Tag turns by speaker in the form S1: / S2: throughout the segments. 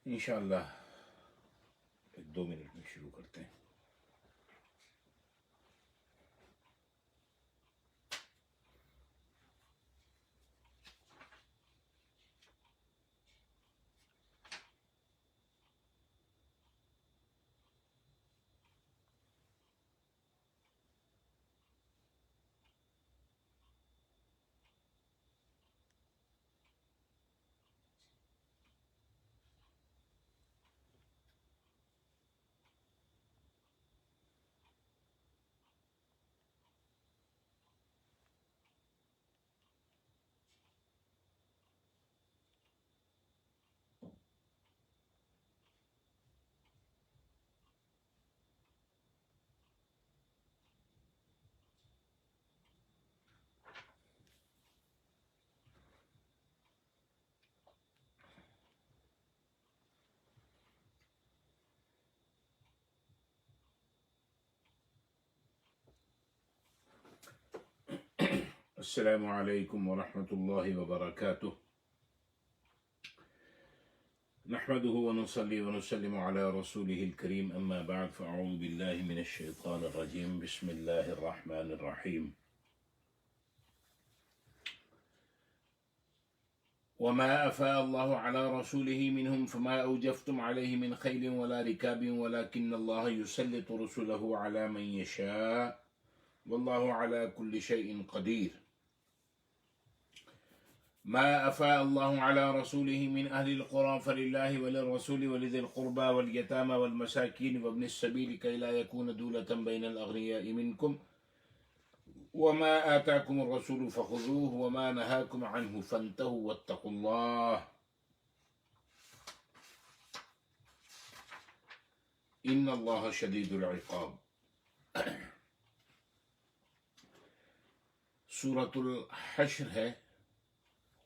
S1: انشاءاللہ ایک 2 منٹ میں شروع کرتے ہیں۔ السلام علیکم ورحمۃ اللہ وبرکاتہ۔ نحمده ونصلي ونسلم على رسوله الكريم، اما بعد فاعوذ بالله من الشيطان الرجيم، بسم الله الرحمن الرحيم۔ وما أفاء الله على رسوله منهم فما أوجفتم عليه من خيل ولا ركاب ولكن الله يسلط رسله على من يشاء والله على كل شيء قدير۔ ما أفاء الله على رسوله من أهل القرى فلله وللرسول ولذي القربى واليتامى والمساكين وابن السبيل كي لا يكون دولة بين الأغنياء منكم وما آتاكم الرسول فخذوه وما نهاكم عنه فانتهوا واتقوا الله إن الله شديد العقاب۔ سورة الحشر ہے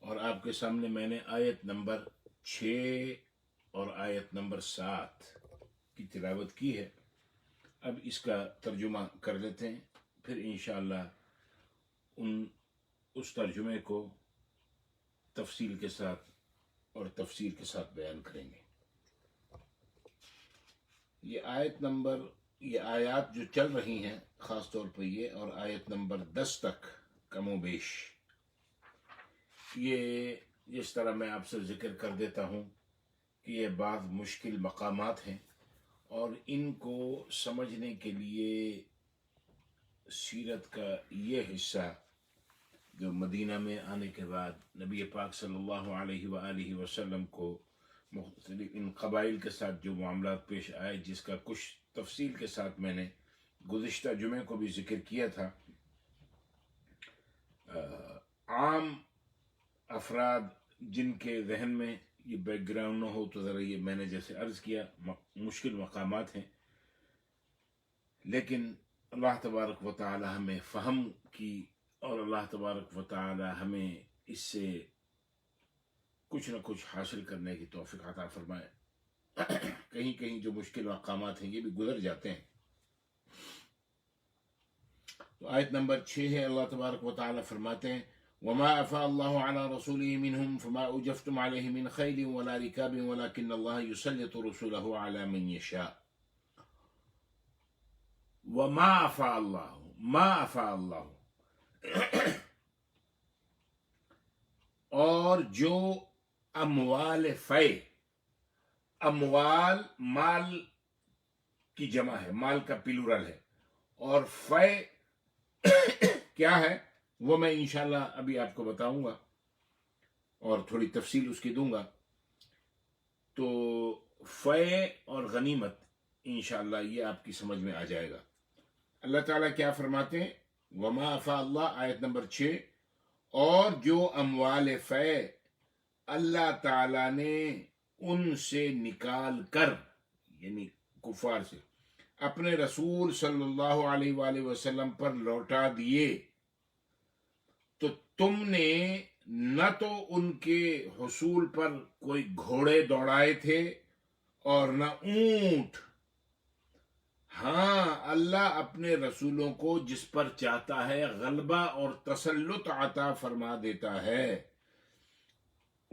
S1: اور آپ کے سامنے میں نے آیت نمبر 6 اور آیت نمبر 7 کی تلاوت کی ہے۔ اب اس کا ترجمہ کر لیتے ہیں، پھر انشاءاللہ اس ترجمے کو تفصیل کے ساتھ اور تفسیر کے ساتھ بیان کریں گے۔ یہ آیات جو چل رہی ہیں، خاص طور پہ یہ اور آیت نمبر 10 تک کم و بیش، یہ جس طرح میں آپ سے ذکر کر دیتا ہوں کہ یہ بعض مشکل مقامات ہیں، اور ان کو سمجھنے کے لیے سیرت کا یہ حصہ جو مدینہ میں آنے کے بعد نبی پاک صلی اللہ علیہ وآلہ وسلم کو مختلف ان قبائل کے ساتھ جو معاملات پیش آئے، جس کا کچھ تفصیل کے ساتھ میں نے گزشتہ جمعے کو بھی ذکر کیا تھا۔ عام افراد جن کے ذہن میں یہ بیک گراؤنڈ نہ ہو تو ذرا یہ میں نے جیسے عرض کیا مشکل مقامات ہیں، لیکن اللہ تبارک و تعالی ہمیں فہم کی اور اللہ تبارک و تعالی ہمیں اس سے کچھ نہ کچھ حاصل کرنے کی توفیق عطا فرمائے۔ کہیں کہیں جو مشکل مقامات ہیں یہ بھی گزر جاتے ہیں۔ تو آیت نمبر 6 ہے، اللہ تبارک و تعالی فرماتے ہیں وما أفاء الله على رسوله منهم فما أوجفتم عليه من خيل ولا ركاب ولكن الله يسلط رسله على من يشاء۔ وما أفاء الله، ما أفاء الله، اور جو اموال فے، اموال مال کی جمع ہے، مال کا پلورل ہے، اور فے کیا ہے وہ میں انشاءاللہ ابھی آپ کو بتاؤں گا اور تھوڑی تفصیل اس کی دوں گا۔ تو فے اور غنیمت انشاءاللہ یہ آپ کی سمجھ میں آ جائے گا۔ اللہ تعالیٰ کیا فرماتے ہیں؟ وما افاء اللہ، آیت نمبر 6، اور جو اموال فے اللہ تعالیٰ نے ان سے نکال کر، یعنی کفار سے، اپنے رسول صلی اللہ علیہ وآلہ وسلم پر لوٹا دیے، تو تم نے نہ تو ان کے حصول پر کوئی گھوڑے دوڑائے تھے اور نہ اونٹ۔ ہاں، اللہ اپنے رسولوں کو جس پر چاہتا ہے غلبہ اور تسلط عطا فرما دیتا ہے،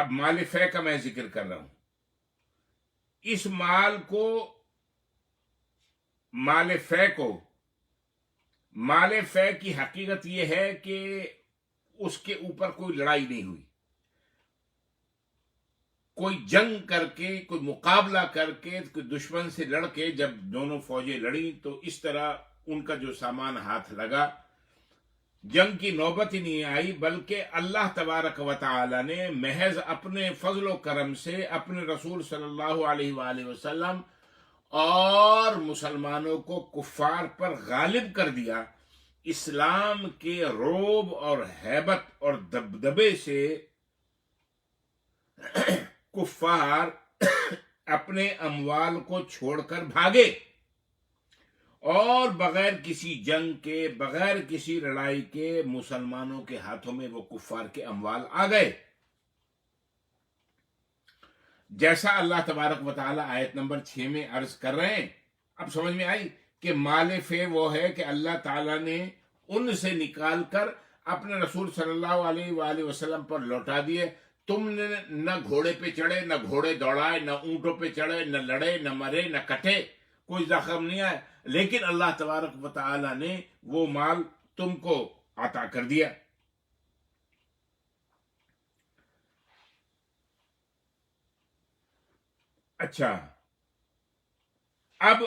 S1: اب مال فے کا میں ذکر کر رہا ہوں. اس مال کو مال فے کو مال فے کی حقیقت یہ ہے کہ اس کے اوپر کوئی لڑائی نہیں ہوئی، کوئی جنگ کر کے، کوئی مقابلہ کر کے، کوئی دشمن سے لڑ کے جب دونوں فوجیں لڑیں تو اس طرح ان کا جو سامان ہاتھ لگا، جنگ کی نوبت ہی نہیں آئی، بلکہ اللہ تبارک و تعالی نے محض اپنے فضل و کرم سے اپنے رسول صلی اللہ علیہ وآلہ وسلم اور مسلمانوں کو کفار پر غالب کر دیا. اسلام کے رعب اور ہیبت اور دبدبے سے کفار اپنے اموال کو چھوڑ کر بھاگے، اور بغیر کسی جنگ کے، بغیر کسی لڑائی کے مسلمانوں کے ہاتھوں میں وہ کفار کے اموال آ گئے. جیسا اللہ تبارک و تعالی آیت نمبر 6 میں عرض کر رہے ہیں. اب سمجھ میں آئی کہ مال فے وہ ہے کہ اللہ تعالیٰ نے ان سے نکال کر اپنے رسول صلی اللہ علیہ وآلہ وسلم پر لوٹا دیے. تم نے نہ گھوڑے پہ چڑھے، نہ گھوڑے دوڑائے، نہ اونٹوں پہ چڑھے، نہ لڑے، نہ مرے، نہ کٹے، کوئی زخم نہیں آئے، لیکن اللہ تبارک و تعالی نے وہ مال تم کو عطا کر دیا. اچھا، اب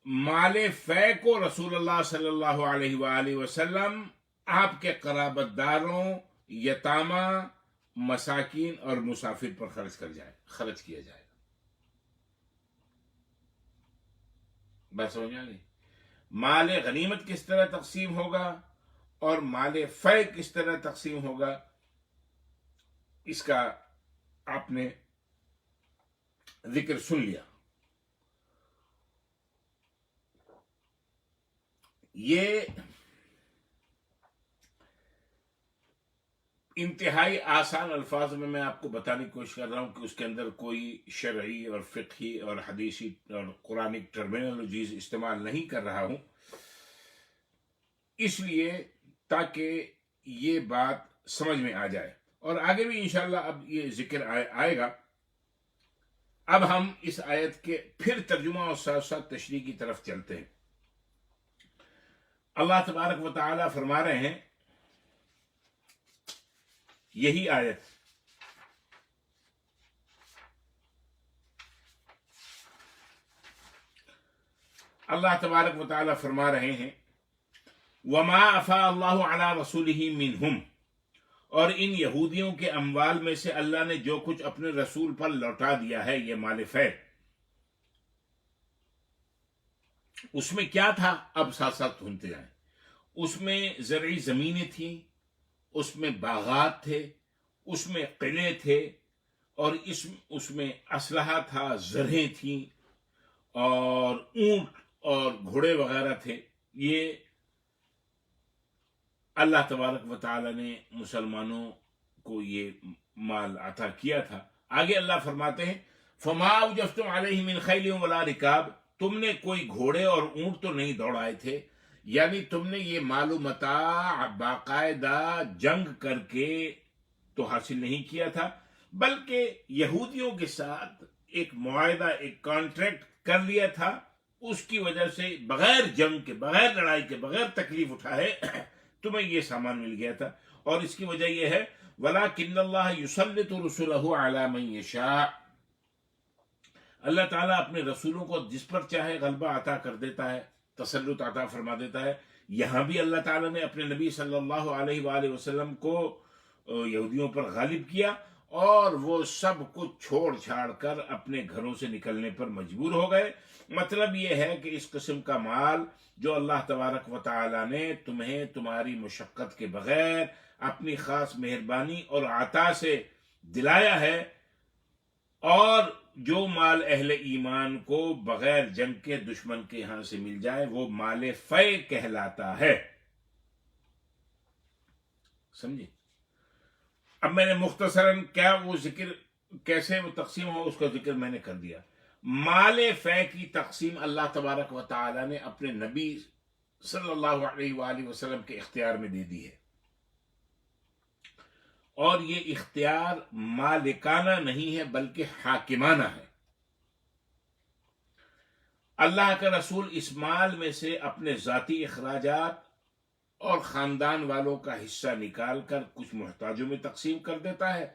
S1: مال فے کو رسول اللہ صلی اللہ علیہ وآلہ وسلم آپ کے قرابت داروں، یتامہ، مساکین اور مسافر پر خرچ کیا جائے. بات سمجھ میں آ گئی؟ مال غنیمت کس طرح تقسیم ہوگا اور مال فے کس طرح تقسیم ہوگا، اس کا آپ نے ذکر سن لیا. یہ انتہائی آسان الفاظ میں آپ کو بتانے کی کوشش کر رہا ہوں کہ اس کے اندر کوئی شرعی اور فقہی اور حدیثی اور قرآنک ٹرمینالوجیز استعمال نہیں کر رہا ہوں، اس لیے تاکہ یہ بات سمجھ میں آ جائے. اور آگے بھی انشاءاللہ اب یہ ذکر آئے گا. اب ہم اس آیت کے پھر ترجمہ اور ساتھ ساتھ تشریح کی طرف چلتے ہیں. اللہ تبارک و تعالی فرما رہے ہیں، یہی آیت اللہ تبارک و تعالی فرما رہے ہیں، وما افاء اللہ علی رسولہ منہم، اور ان یہودیوں کے اموال میں سے اللہ نے جو کچھ اپنے رسول پر لوٹا دیا ہے، یہ مال فے. اس میں کیا تھا؟ اب ساتھ ساتھ سنتے جائیں. اس میں زرعی زمینیں تھیں، اس میں باغات تھے، اس میں قلعے تھے، اور اس میں اسلحہ تھا، زرہیں تھیں، اور اونٹ اور گھوڑے وغیرہ تھے. یہ اللہ تبارک و تعالی نے مسلمانوں کو یہ مال عطا کیا تھا. آگے اللہ فرماتے ہیں، فما اوجفتم علیہ من خیل ولا رکاب، تم نے کوئی گھوڑے اور اونٹ تو نہیں دوڑائے تھے، یعنی تم نے یہ مال و متاع باقاعدہ جنگ کر کے تو حاصل نہیں کیا تھا، بلکہ یہودیوں کے ساتھ ایک معاہدہ، ایک کانٹریکٹ کر لیا تھا. اس کی وجہ سے بغیر جنگ کے، بغیر لڑائی کے، بغیر تکلیف اٹھائے تمہیں یہ سامان مل گیا تھا. اور اس کی وجہ یہ ہے، وَلَكِنَّ اللَّهَ يُسَلِّطُ رُسُلَهُ عَلَى مَن يَشَاءُ، اللہ تعالیٰ اپنے رسولوں کو جس پر چاہے غلبہ عطا کر دیتا ہے، تسلط عطا فرما دیتا ہے. یہاں بھی اللہ تعالیٰ نے اپنے نبی صلی اللہ علیہ وآلہ وسلم کو یہودیوں پر غالب کیا، اور وہ سب کچھ چھوڑ چھاڑ کر اپنے گھروں سے نکلنے پر مجبور ہو گئے. مطلب یہ ہے کہ اس قسم کا مال جو اللہ تبارک و تعالی نے تمہیں تمہاری مشقت کے بغیر اپنی خاص مہربانی اور عطا سے دلایا ہے، اور جو مال اہل ایمان کو بغیر جنگ کے دشمن کے ہاں سے مل جائے، وہ مال فے کہلاتا ہے. سمجھے؟ اب میں نے مختصراً کیا وہ ذکر کیسے وہ تقسیم ہو اس کا ذکر میں نے کر دیا. مال فے کی تقسیم اللہ تبارک و تعالی نے اپنے نبی صلی اللہ علیہ وآلہ وسلم کے اختیار میں دے دی ہے. اور یہ اختیار مالکانہ نہیں ہے بلکہ حاکمانہ ہے۔ اللہ کا رسول اس مال میں سے اپنے ذاتی اخراجات اور خاندان والوں کا حصہ نکال کر کچھ محتاجوں میں تقسیم کر دیتا ہے،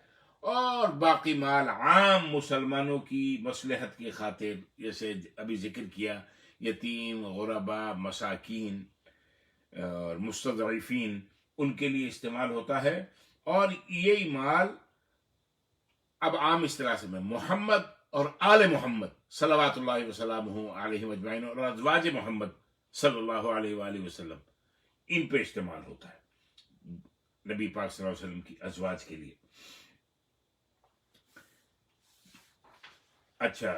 S1: اور باقی مال عام مسلمانوں کی مصلحت کی خاطر، جیسے ابھی ذکر کیا، یتیم، غربا، مساکین اور مستضعفین، ان کے لیے استعمال ہوتا ہے۔ اور یہی مال اب عام اصطلاح سے میں محمد اور آل محمد صلوات اللہ وسلامہ علیہ اجمعین اور ازواج محمد صلی اللہ علیہ وآلہ وسلم، ان پہ استعمال ہوتا ہے، نبی پاک صلی اللہ علیہ وسلم کی ازواج کے لیے۔ اچھا،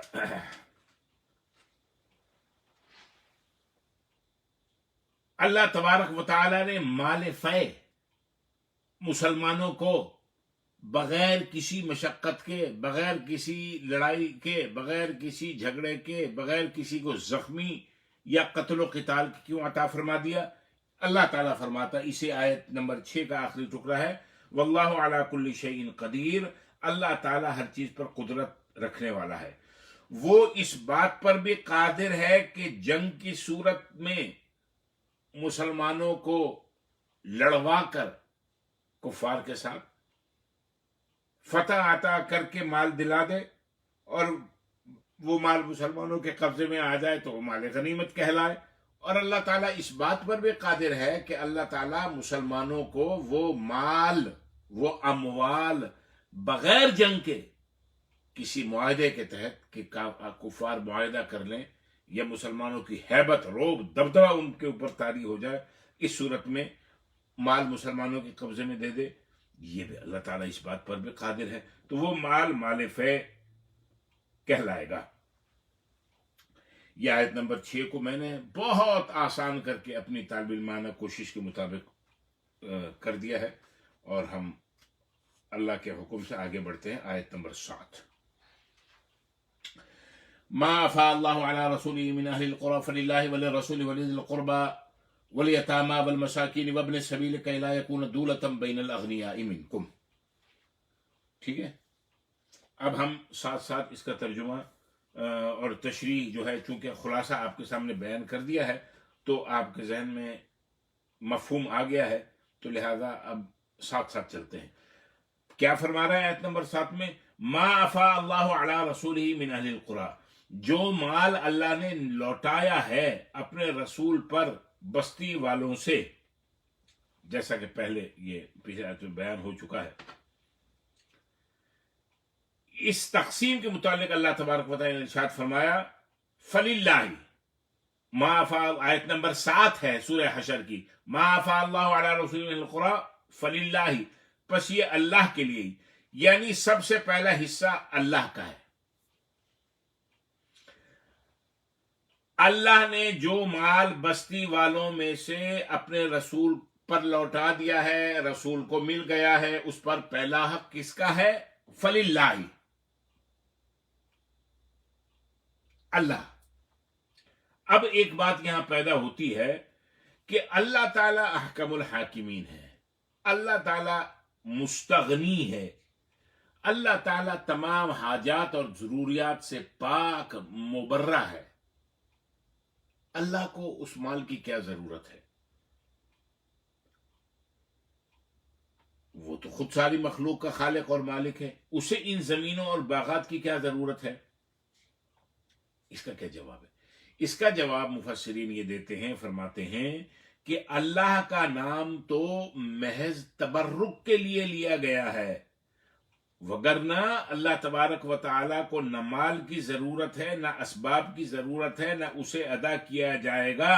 S1: اللہ تبارک و تعالی نے مال فے مسلمانوں کو بغیر کسی مشقت کے، بغیر کسی لڑائی کے، بغیر کسی جھگڑے کے، بغیر کسی کو زخمی یا قتل و قتال کی کیوں عطا فرما دیا؟ اللہ تعالیٰ فرماتا، اسے آیت نمبر 6 کا آخری ٹکڑا ہے، واللہ علی کل شیء قدیر، اللہ تعالیٰ ہر چیز پر قدرت رکھنے والا ہے۔ وہ اس بات پر بھی قادر ہے کہ جنگ کی صورت میں مسلمانوں کو لڑوا کر کفار کے ساتھ فتح عطا کر کے مال دلا دے، اور وہ مال مسلمانوں کے قبضے میں آ جائے تو وہ مال غنیمت کہلائے۔ اور اللہ تعالیٰ اس بات پر بھی قادر ہے کہ اللہ تعالیٰ مسلمانوں کو وہ مال، وہ اموال بغیر جنگ کے کسی معاہدے کے تحت کہ کفار معاہدہ کر لیں یا مسلمانوں کی ہیبت، روب، دبدبہ ان کے اوپر طاری ہو جائے، اس صورت میں مال مسلمانوں کے قبضے میں دے دے، یہ بھی اللہ تعالیٰ اس بات پر بھی قادر ہے، تو وہ مال مال فے کہلائے گا۔ یہ آیت نمبر 6 کو میں نے بہت آسان کر کے اپنی طالب علمانہ کوشش کے مطابق کر دیا ہے، اور ہم اللہ کے حکم سے آگے بڑھتے ہیں۔ آیت نمبر 7، ما افاء اللہ علی رسولہ من اہل القرى فللہ وللرسول ولذی القربى والیتامى والمساکین وابن السبیل کی لا یکون دولۃ بین الاغنیاء منکم۔ ٹھیک ہے، اب ہم ساتھ ساتھ اس کا ترجمہ اور تشریح جو ہے، چونکہ خلاصہ آپ کے سامنے بیان کر دیا ہے تو آپ کے ذہن میں مفہوم آ گیا ہے، تو لہذا اب ساتھ ساتھ چلتے ہیں۔ کیا فرما رہا ہے آیت نمبر 7 میں؟ ما افاء اللہ علی رسولہ من اہل القرى، جو مال اللہ نے لوٹایا ہے اپنے رسول پر بستی والوں سے، جیسا کہ پہلے یہ پچھلے آیت میں بیان ہو چکا ہے۔ اس تقسیم کے متعلق اللہ تبارک و تعالی نے ارشاد فرمایا، فللہ، ما افاء، آیت نمبر 7 ہے سورہ حشر کی، ما افاء اللہ علی رسول من القرى فللہ، پس یہ اللہ کے لیے، یعنی سب سے پہلا حصہ اللہ کا ہے۔ اللہ نے جو مال بستی والوں میں سے اپنے رسول پر لوٹا دیا ہے، رسول کو مل گیا ہے، اس پر پہلا حق کس کا ہے؟ فللہ، اللہ۔ اب ایک بات یہاں پیدا ہوتی ہے کہ اللہ تعالی احکم الحاکمین ہے، اللہ تعالی مستغنی ہے، اللہ تعالی تمام حاجات اور ضروریات سے پاک مبرہ ہے۔ اللہ کو اس مال کی کیا ضرورت ہے؟ وہ تو خود ساری مخلوق کا خالق اور مالک ہے، اسے ان زمینوں اور باغات کی کیا ضرورت ہے؟ اس کا کیا جواب ہے؟ اس کا جواب مفسرین یہ دیتے ہیں، فرماتے ہیں کہ اللہ کا نام تو محض تبرک کے لیے لیا گیا ہے، وگرنہ اللہ تبارک و تعالیٰ کو نہ مال کی ضرورت ہے، نہ اسباب کی ضرورت ہے، نہ اسے ادا کیا جائے گا۔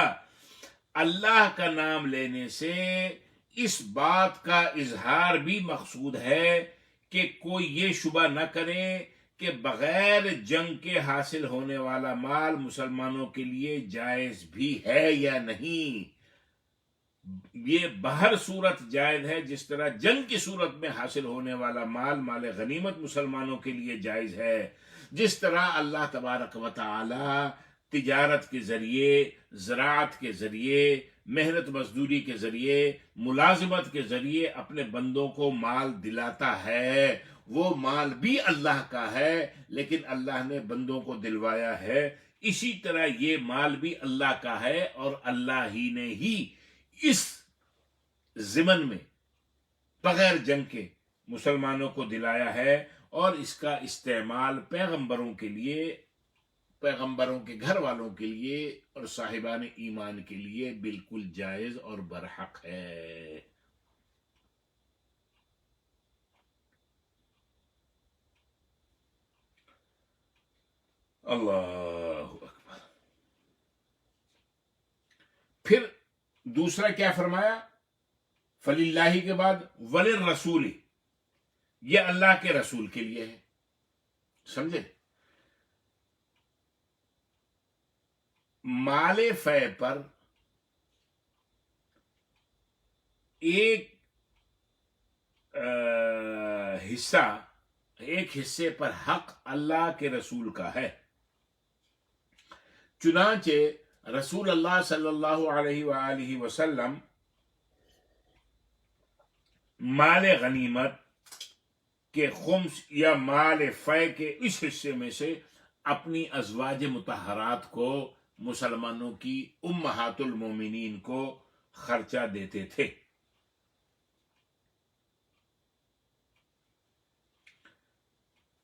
S1: اللہ کا نام لینے سے اس بات کا اظہار بھی مقصود ہے کہ کوئی یہ شبہ نہ کرے کہ بغیر جنگ کے حاصل ہونے والا مال مسلمانوں کے لیے جائز بھی ہے یا نہیں۔ یہ بہر صورت جائز ہے، جس طرح جنگ کی صورت میں حاصل ہونے والا مال، مال غنیمت، مسلمانوں کے لیے جائز ہے، جس طرح اللہ تبارک و تعالی تجارت کے ذریعے، زراعت کے ذریعے، محنت مزدوری کے ذریعے، ملازمت کے ذریعے اپنے بندوں کو مال دلاتا ہے، وہ مال بھی اللہ کا ہے لیکن اللہ نے بندوں کو دلوایا ہے۔ اسی طرح یہ مال بھی اللہ کا ہے اور اللہ ہی نے ہی اس ضمن میں بغیر جنگ کے مسلمانوں کو دلایا ہے، اور اس کا استعمال پیغمبروں کے لیے، پیغمبروں کے گھر والوں کے لیے اور صاحبان ایمان کے لیے بالکل جائز اور برحق ہے۔ اللہ اکبر۔ پھر دوسرا کیا فرمایا؟ فللہ کے بعد وللرسول، یہ اللہ کے رسول کے لیے ہے، سمجھے؟ مال فے پر ایک حصہ، ایک حصے پر حق اللہ کے رسول کا ہے، چنانچہ رسول اللہ صلی اللہ علیہ وآلہ وسلم مال غنیمت کے خمس یا مال فے کے اس حصے میں سے اپنی ازواج مطہرات کو، مسلمانوں کی امہات المومنین کو خرچہ دیتے تھے۔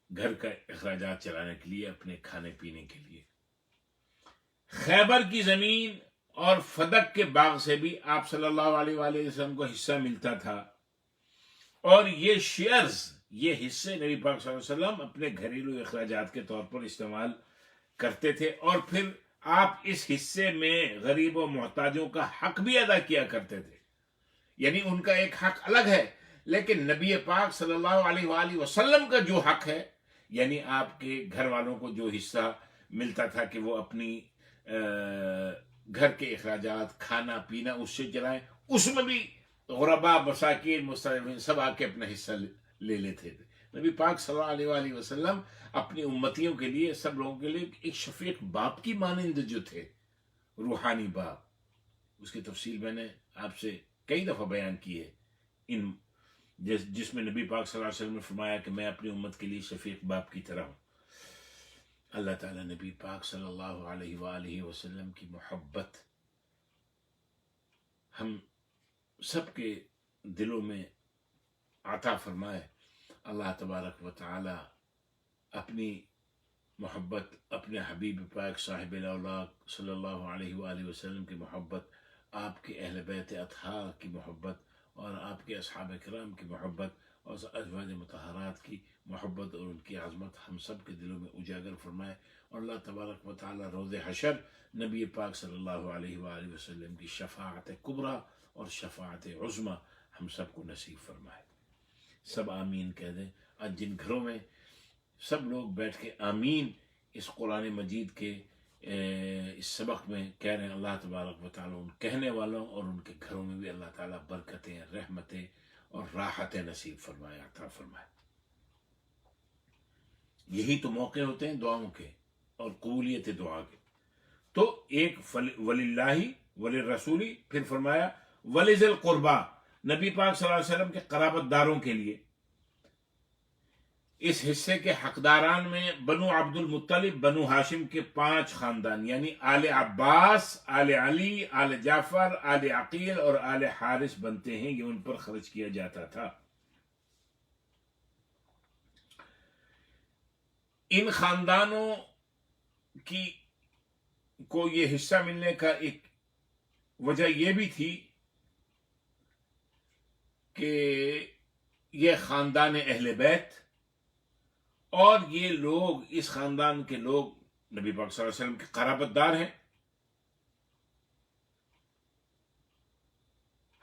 S1: گھر کا اخراجات چلانے کے لیے، اپنے کھانے پینے کے لیے۔ خیبر کی زمین اور فدق کے باغ سے بھی آپ صلی اللہ علیہ وآلہ وسلم کو حصہ ملتا تھا، اور یہ شیئرز، یہ حصے نبی پاک صلی اللہ علیہ وسلم اپنے گھریلو اخراجات کے طور پر استعمال کرتے تھے، اور پھر آپ اس حصے میں غریب و محتاجوں کا حق بھی ادا کیا کرتے تھے۔ یعنی ان کا ایک حق الگ ہے، لیکن نبی پاک صلی اللہ علیہ وآلہ وسلم کا جو حق ہے، یعنی آپ کے گھر والوں کو جو حصہ ملتا تھا کہ وہ اپنی گھر کے اخراجات، کھانا پینا اس سے چلائیں، اس میں بھی غربا، مساکین، مستضعفین سب آ کے اپنا حصہ لے لیتے تھے۔ نبی پاک صلی اللہ علیہ وآلہ وسلم اپنی امتیوں کے لیے، سب لوگوں کے لیے ایک شفیق باپ کی مانند جو تھے، روحانی باپ۔ اس کی تفصیل میں نے آپ سے کئی دفعہ بیان کی ہے، ان جس میں نبی پاک صلی اللہ علیہ وسلم نے فرمایا کہ میں اپنی امت کے لیے شفیق باپ کی طرح ہوں۔ اللہ تعالیٰ نبی پاک صلی اللہ علیہ وآلہ وسلم کی محبت ہم سب کے دلوں میں عطا فرمائے۔ اللہ تبارک و تعالی اپنی محبت، اپنے حبیب پاک صاحب الاولاق صلی اللہ علیہ وآلہ وسلم کی محبت، آپ کے اہل بیت اطہار کی محبت، اور آپ کے اصحاب کرام کی محبت، اور ازواج مطہرات کی محبت اور ان کی عظمت ہم سب کے دلوں میں اجاگر فرمائے، اور اللہ تبارک و تعالی روز حشر نبی پاک صلی اللہ علیہ وآلہ وسلم کی شفاعت کبریٰ اور شفاعت عظمیٰ ہم سب کو نصیب فرمائے۔ سب آمین کہہ دیں۔ آج جن گھروں میں سب لوگ بیٹھ کے آمین اس قرآن مجید کے اس سبق میں کہہ رہے ہیں، اللہ تبارک و تعالیٰ ان کہنے والوں اور ان کے گھروں میں بھی اللہ تعالیٰ برکتیں، رحمتیں اور راحتیں نصیب فرمائے، عطا فرمائے۔ یہی تو موقع ہوتے ہیں دعاؤں کے اور قبولیت دعا کے۔ تو ایک وللہ، وللرسول، پھر فرمایا ولذی القربیٰ، نبی پاک صلی اللہ علیہ وسلم کے قرابت داروں کے لیے۔ اس حصے کے حقداران میں بنو عبد المطلب، بنو ہاشم کے 5 خاندان، یعنی آل عباس، آل علی، آل جعفر، آل عقیل اور آل حارث بنتے ہیں، یہ ان پر خرچ کیا جاتا تھا۔ ان خاندانوں کو یہ حصہ ملنے کا ایک وجہ یہ بھی تھی کہ یہ خاندان اہل بیت، اور یہ لوگ، اس خاندان کے لوگ نبی پاک صلی اللہ علیہ وسلم کے قرابت دار ہیں۔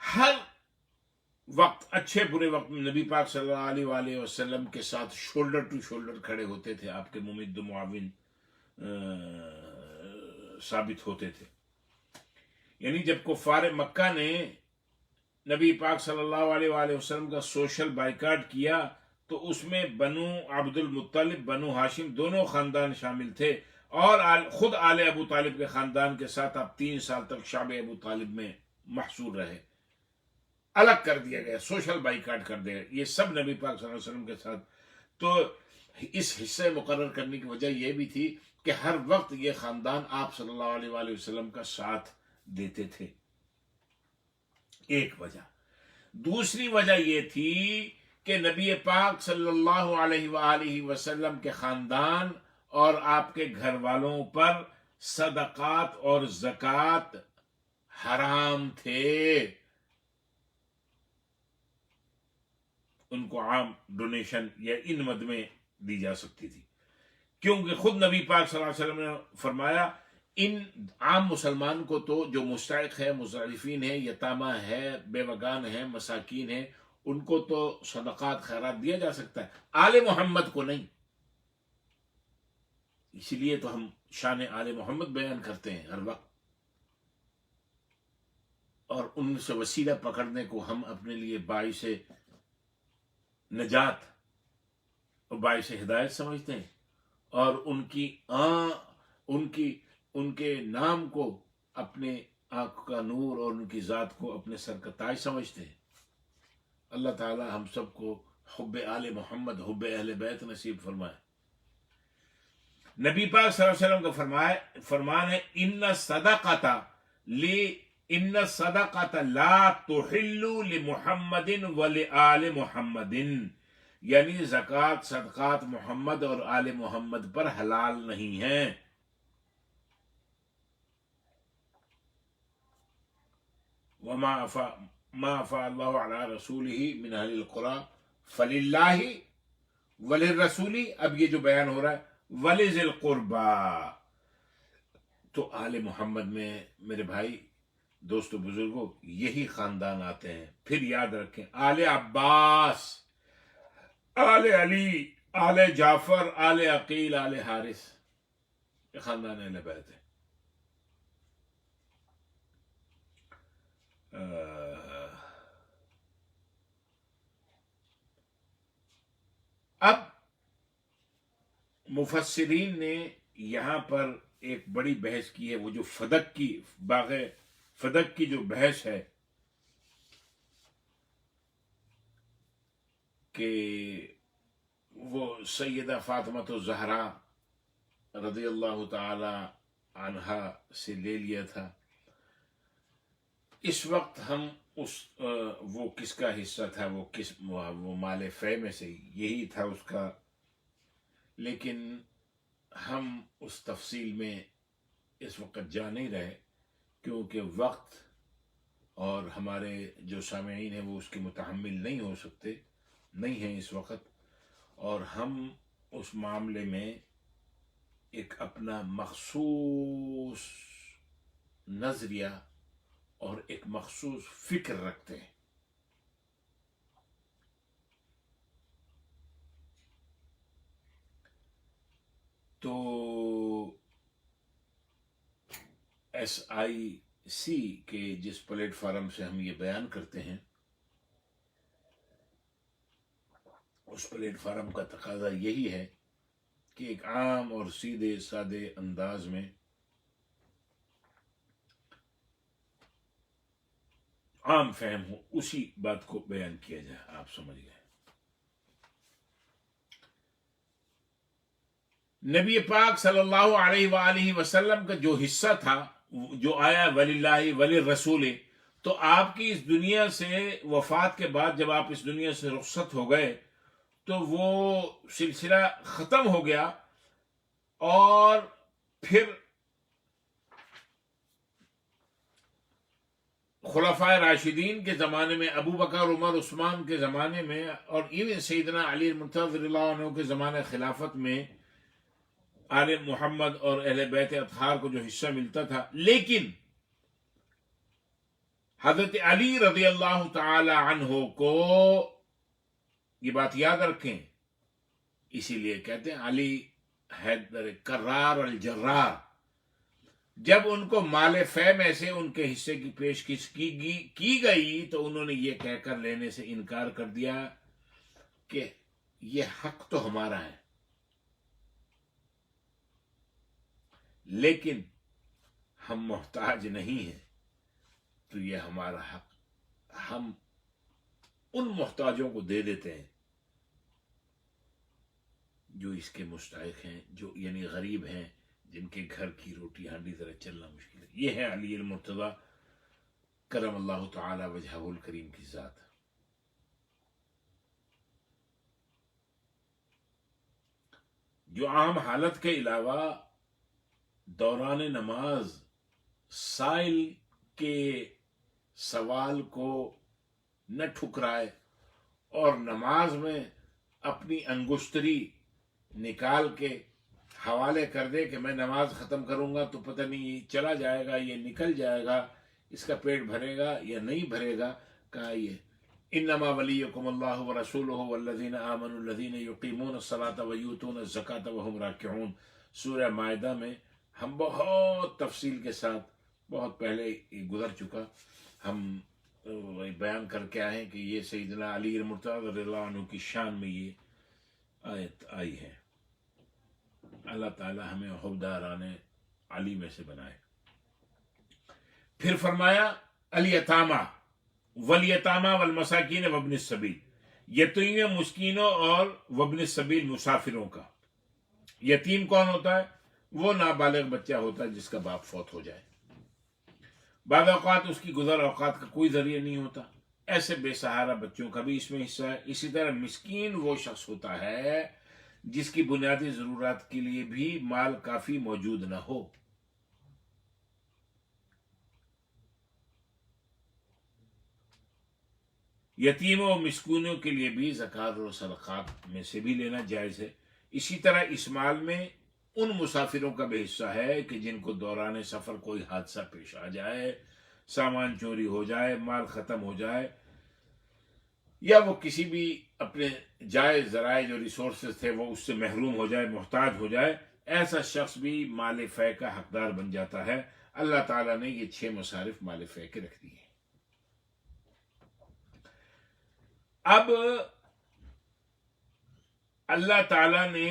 S1: ہر وقت، اچھے برے وقت میں نبی پاک صلی اللہ علیہ وآلہ وسلم کے ساتھ شولڈر ٹو شولڈر کھڑے ہوتے تھے، آپ کے ممد و معاون ثابت ہوتے تھے۔ یعنی جب کفار مکہ نے نبی پاک صلی اللہ علیہ وآلہ وسلم کا سوشل بائیکاٹ کیا، تو اس میں بنو عبد المطلب، بنو ہاشم دونوں خاندان شامل تھے، اور خود آل ابو طالب کے خاندان کے ساتھ آپ 3 سال تک شعب ابو طالب میں محصور رہے، الگ کر دیا گیا، سوشل بائیکاٹ کر دیا گیا، یہ سب نبی پاک صلی اللہ علیہ وسلم کے ساتھ۔ تو اس حصے مقرر کرنے کی وجہ یہ بھی تھی کہ ہر وقت یہ خاندان آپ صلی اللہ علیہ وآلہ وسلم کا ساتھ دیتے تھے، ایک وجہ۔ دوسری وجہ یہ تھی کہ نبی پاک صلی اللہ علیہ وآلہ وسلم کے خاندان اور آپ کے گھر والوں پر صدقات اور زکوٰۃ حرام تھے، ان کو عام ڈونیشن یا ان مد میں دی جا سکتی تھی، کیونکہ خود نبی پاک صلی اللہ علیہ وسلم نے فرمایا ان عام مسلمان کو تو جو مستحق ہے، مضعفین ہے، یتامہ ہے، بیوگان ہے، مساکین ہے، ان کو تو صدقات خیرات دیا جا سکتا ہے، آل محمد کو نہیں۔ اسی لیے تو ہم شان آل محمد بیان کرتے ہیں ہر وقت، اور ان سے وسیلہ پکڑنے کو ہم اپنے لیے باعث نجات اور باعث ہدایت سمجھتے ہیں، اور ان کے نام کو اپنے آنکھ کا نور اور ان کی ذات کو اپنے سر کا تاج سمجھتے ہیں۔ اللہ تعالی ہم سب کو حب آل محمد، حب اہل بیت نصیب فرمائے۔ نبی پاک صلی اللہ علیہ وسلم کا فرمان ہے ان الصدقۃ لا تحل لمحمد ولآل محمد، یعنی زکوٰۃ صدقات محمد اور آل محمد پر حلال نہیں ہیں۔ وما افاء اللہ علی رسولہ من اہل القریٰ فللہ وللرسول، اب یہ جو بیان ہو رہا ہے ولذی القربیٰ، تو آل محمد میں میرے بھائی دوستو بزرگوں یہی خاندان آتے ہیں۔ پھر یاد رکھیں آل عباس، آل علی، آل جعفر، آل عقیل، آل حارث، یہ خاندان اہل بیت ہے۔ اب مفسرین نے یہاں پر ایک بڑی بحث کی ہے، وہ جو فدق کی جو بحث ہے کہ وہ سیدہ فاطمہ الزہرا رضی اللہ تعالی عنہا سے لے لیا تھا۔ اس وقت ہم وہ کس کا حصہ تھا، وہ مال فے میں سے یہی تھا اس کا، لیکن ہم اس تفصیل میں اس وقت جا نہیں رہے، کیونکہ وقت اور ہمارے جو سامعین ہیں وہ اس کے متحمل نہیں ہیں اس وقت، اور ہم اس معاملے میں ایک اپنا مخصوص نظریہ اور ایک مخصوص فکر رکھتے ہیں۔ تو SIC کے جس پلیٹ فارم سے ہم یہ بیان کرتے ہیں، اس پلیٹ فارم کا تقاضا یہی ہے کہ ایک عام اور سیدھے سادے انداز میں عام فہم ہو، اسی بات کو بیان کیا جائے۔ آپ سمجھ گئے؟ نبی پاک صلی اللہ علیہ وآلہ وسلم کا جو حصہ تھا، جو آیا وللہ وللرسول، تو آپ کی اس دنیا سے وفات کے بعد جب آپ اس دنیا سے رخصت ہو گئے تو وہ سلسلہ ختم ہو گیا، اور پھر خلفائے راشدین کے زمانے میں، ابو بکر، عمر، عثمان کے زمانے میں، اور ایون سیدنا علی المرتضی رضی اللہ عنہ کے زمانے خلافت میں آل محمد اور اہل بیت اطہار کو جو حصہ ملتا تھا، لیکن حضرت علی رضی اللہ تعالی عنہ کو، یہ بات یاد رکھیں، اسی لیے کہتے ہیں علی حیدر کرار الجرار، جب ان کو مال فے میں سے ان کے حصے کی پیشکش کی گئی تو انہوں نے یہ کہہ کر لینے سے انکار کر دیا کہ یہ حق تو ہمارا ہے، لیکن ہم محتاج نہیں ہیں تو یہ ہمارا حق، ہم ان محتاجوں کو دے دیتے ہیں جو اس کے مستحق ہیں، جو یعنی غریب ہیں، جن کے گھر کی روٹی ہانڈی طرح چلنا مشکل ہے۔ یہ ہے علی المرتضی کرم اللہ تعالی وجہہ الکریم کی ذات۔ جو عام حالت کے علاوہ دوران نماز سائل کے سوال کو نہ ٹھکرائے اور نماز میں اپنی انگشتری نکال کے حوالے کر دے کہ میں نماز ختم کروں گا تو پتہ نہیں یہ چلا جائے گا، یہ نکل جائے گا، اس کا پیٹ بھرے گا یا نہیں بھرے گا، کہا یہ انما ولیکم اللہ ورسولہ والذین آمنوا الذین یقیمون الصلاۃ ویؤتون الزکاۃ وہم راکعون۔ سورہ مائدہ میں ہم بہت تفصیل کے ساتھ، بہت پہلے یہ گزر چکا، ہم بیان کر کے آئے کہ یہ سیدنا علی المرتضی رضی اللہ عنہ کی شان میں یہ آیت آئی ہے۔ اللہ تعالی ہمیں حبداران علی میں سے بنائے۔ پھر فرمایا الیتامہ والیتامہ والمساکین وابن السبیل، یتیم مسکینوں اور وابن السبیل مسافروں کا۔ یتیم کون ہوتا ہے؟ وہ نابالغ بچہ ہوتا ہے جس کا باپ فوت ہو جائے، بعض اوقات اس کی گزر اوقات کا کوئی ذریعہ نہیں ہوتا، ایسے بے سہارا بچوں کا بھی اس میں حصہ ہے۔ اسی طرح مسکین وہ شخص ہوتا ہے جس کی بنیادی ضرورات کے لیے بھی مال کافی موجود نہ ہو۔ یتیموں و مسکینوں کے لیے بھی زکوٰۃ اور صدقات میں سے بھی لینا جائز ہے۔ اسی طرح اس مال میں ان مسافروں کا بھی حصہ ہے کہ جن کو دوران سفر کوئی حادثہ پیش آ جائے، سامان چوری ہو جائے، مال ختم ہو جائے، یا وہ کسی بھی اپنے جائز ذرائع جو ریسورسز تھے وہ اس سے محروم ہو جائے، محتاج ہو جائے، ایسا شخص بھی مال فے کا حقدار بن جاتا ہے۔ اللہ تعالیٰ نے یہ 6 مصارف مال فے کے رکھ دیے۔ اب اللہ تعالیٰ نے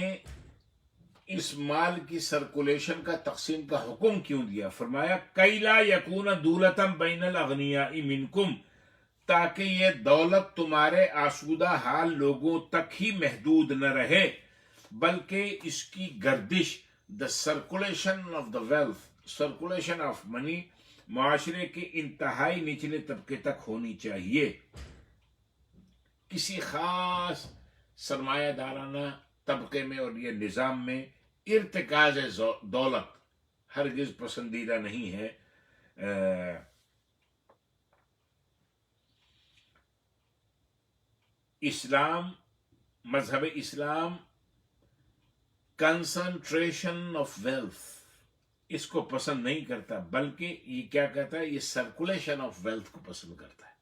S1: اس مال کی سرکولیشن کا، تقسیم کا حکم کیوں دیا؟ فرمایا کَیْ لَا یَکُونَ دُولَةً بَیْنَ الْأَغْنِیَاءِ مِنْکُمْ، تاکہ یہ دولت تمہارے آسودہ حال لوگوں تک ہی محدود نہ رہے، بلکہ اس کی گردش، the circulation of the wealth, circulation of money, معاشرے کے انتہائی نچلے طبقے تک ہونی چاہیے۔ کسی خاص سرمایہ دارانہ طبقے میں اور یہ نظام میں ارتکاز دولت ہرگز پسندیدہ نہیں ہے۔ اسلام، مذہب اسلام کنسنٹریشن آف ویلتھ اس کو پسند نہیں کرتا، بلکہ یہ کیا کہتا ہے؟ یہ سرکولیشن آف ویلتھ کو پسند کرتا ہے۔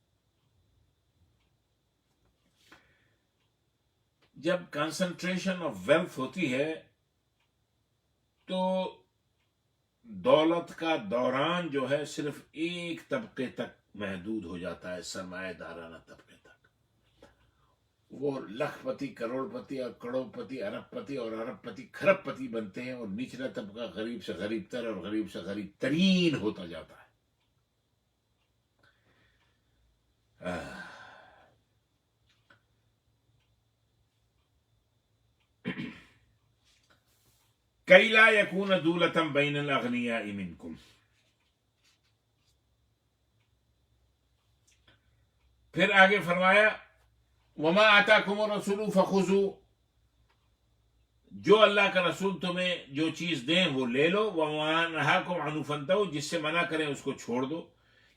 S1: جب کنسنٹریشن آف ویلتھ ہوتی ہے تو دولت کا دوران جو ہے صرف ایک طبقے تک محدود ہو جاتا ہے، سرمایہ دارانہ طبقے تک۔ وہ لاکھ پتی، کروڑ پتی اور کروڑ پتی، ارب پتی اور ارب پتی، کھرب پتی بنتے ہیں، اور نچلا طبقہ غریب سے غریب تر اور غریب سے غریب ترین ہوتا جاتا ہے۔ کَیْ لَا یَکُونَ دُولَةً بَیْنَ الْأَغْنِیَاءِ مِنْکُمْ۔ پھر آگے فرمایا وَمَا آتَاكُمُ الرَّسُولُ فَخُذُوا، جو اللہ کا رسول تمہیں جو چیز دیں وہ لے لو، وَمَا نَهَاكُمْ عَنْهُ فَانْتَهُوا، جس سے منع کریں اس کو چھوڑ دو۔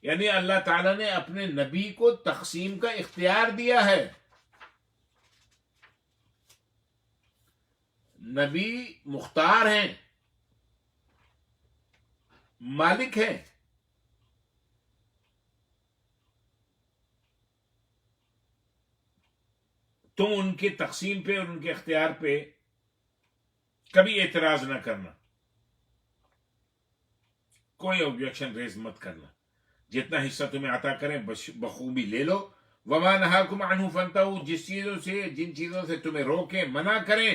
S1: یعنی اللہ تعالیٰ نے اپنے نبی کو تقسیم کا اختیار دیا ہے۔ نبی مختار ہیں، مالک ہیں، تم ان کی تقسیم پہ اور ان کے اختیار پہ کبھی اعتراض نہ کرنا، کوئی آبجیکشن ریز مت کرنا، جتنا حصہ تمہیں عطا کریں بخوبی لے لو۔ وَمَا نَهَاكُمْ عَنْهُ فَانْتَهُوا، جس چیزوں سے، جن چیزوں سے تمہیں روکیں، منع کریں،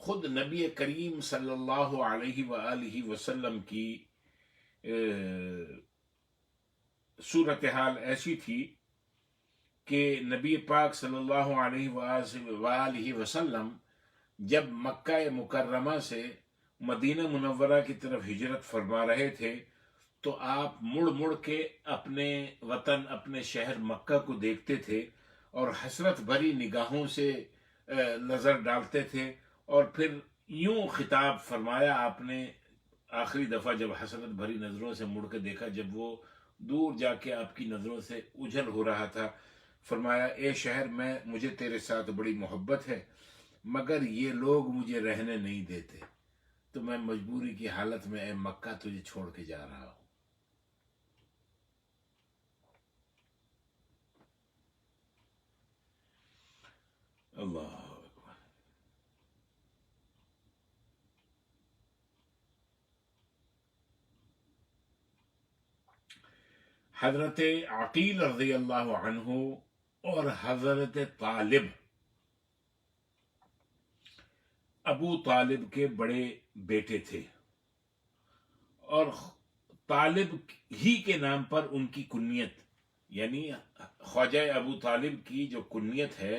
S1: خود نبی کریم صلی اللہ علیہ وآلہ وسلم کی صورتحال ایسی تھی کہ نبی پاک صلی اللہ علیہ وآلہ وسلم جب مکہ مکرمہ سے مدینہ منورہ کی طرف ہجرت فرما رہے تھے تو آپ مڑ مڑ کے اپنے وطن اپنے شہر مکہ کو دیکھتے تھے اور حسرت بھری نگاہوں سے نظر ڈالتے تھے، اور پھر یوں خطاب فرمایا آپ نے آخری دفعہ جب حسرت بھری نظروں سے مڑ کے دیکھا، جب وہ دور جا کے آپ کی نظروں سے اجھل ہو رہا تھا، فرمایا اے شہر مجھے تیرے ساتھ بڑی محبت ہے، مگر یہ لوگ مجھے رہنے نہیں دیتے، تو میں مجبوری کی حالت میں اے مکہ تجھے چھوڑ کے جا رہا ہوں۔ اللہ اکبر۔ حضرت عقیل رضی اللہ عنہ اور حضرت طالب، ابو طالب کے بڑے بیٹے تھے، اور طالب ہی کے نام پر ان کی کنیت، یعنی خواجہ ابو طالب کی جو کنیت ہے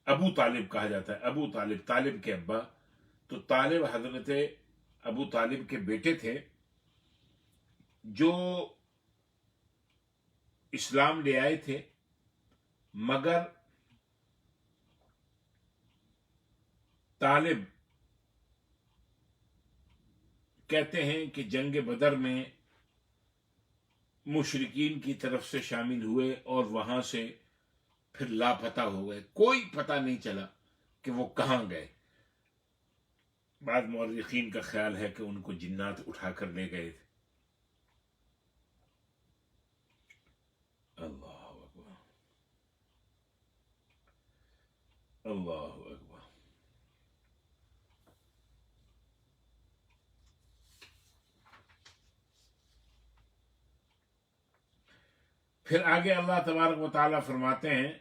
S1: ابو طالب کہا جاتا ہے، ابو طالب، طالب کے ابا، تو طالب حضرت ابو طالب کے بیٹے تھے جو اسلام لے آئے تھے، مگر طالب کہتے ہیں کہ جنگ بدر میں مشرکین کی طرف سے شامل ہوئے اور وہاں سے پھر لاپتہ ہو گئے، کوئی پتہ نہیں چلا کہ وہ کہاں گئے۔ بعض مورخین کا خیال ہے کہ ان کو جنات اٹھا کر لے گئے تھے۔ اللہ اکبر، اللہ اکبر۔ پھر آگے اللہ تبارک و تعالیٰ فرماتے ہیں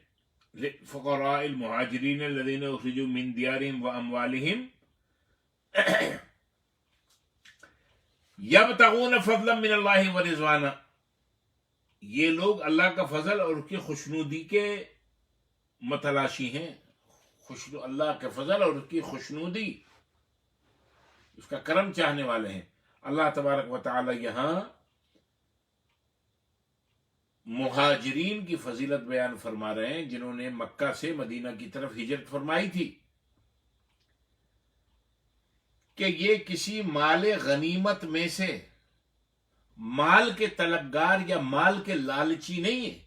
S1: فقراء المہاجرین الذین اخرجوا من دیارہم واموالہم یبتغون فضلا من اللہ ورضوانا، یہ لوگ اللہ کا فضل اور اس کی خوشنودی کے متلاشی ہیں، اللہ کے فضل اور اس کی خوشنودی، اس کا کرم چاہنے والے ہیں۔ اللہ تبارک و تعالی یہاں مہاجرین کی فضیلت بیان فرما رہے ہیں جنہوں نے مکہ سے مدینہ کی طرف ہجرت فرمائی تھی، کہ یہ کسی مال غنیمت میں سے مال کے طلبگار یا مال کے لالچی نہیں ہے،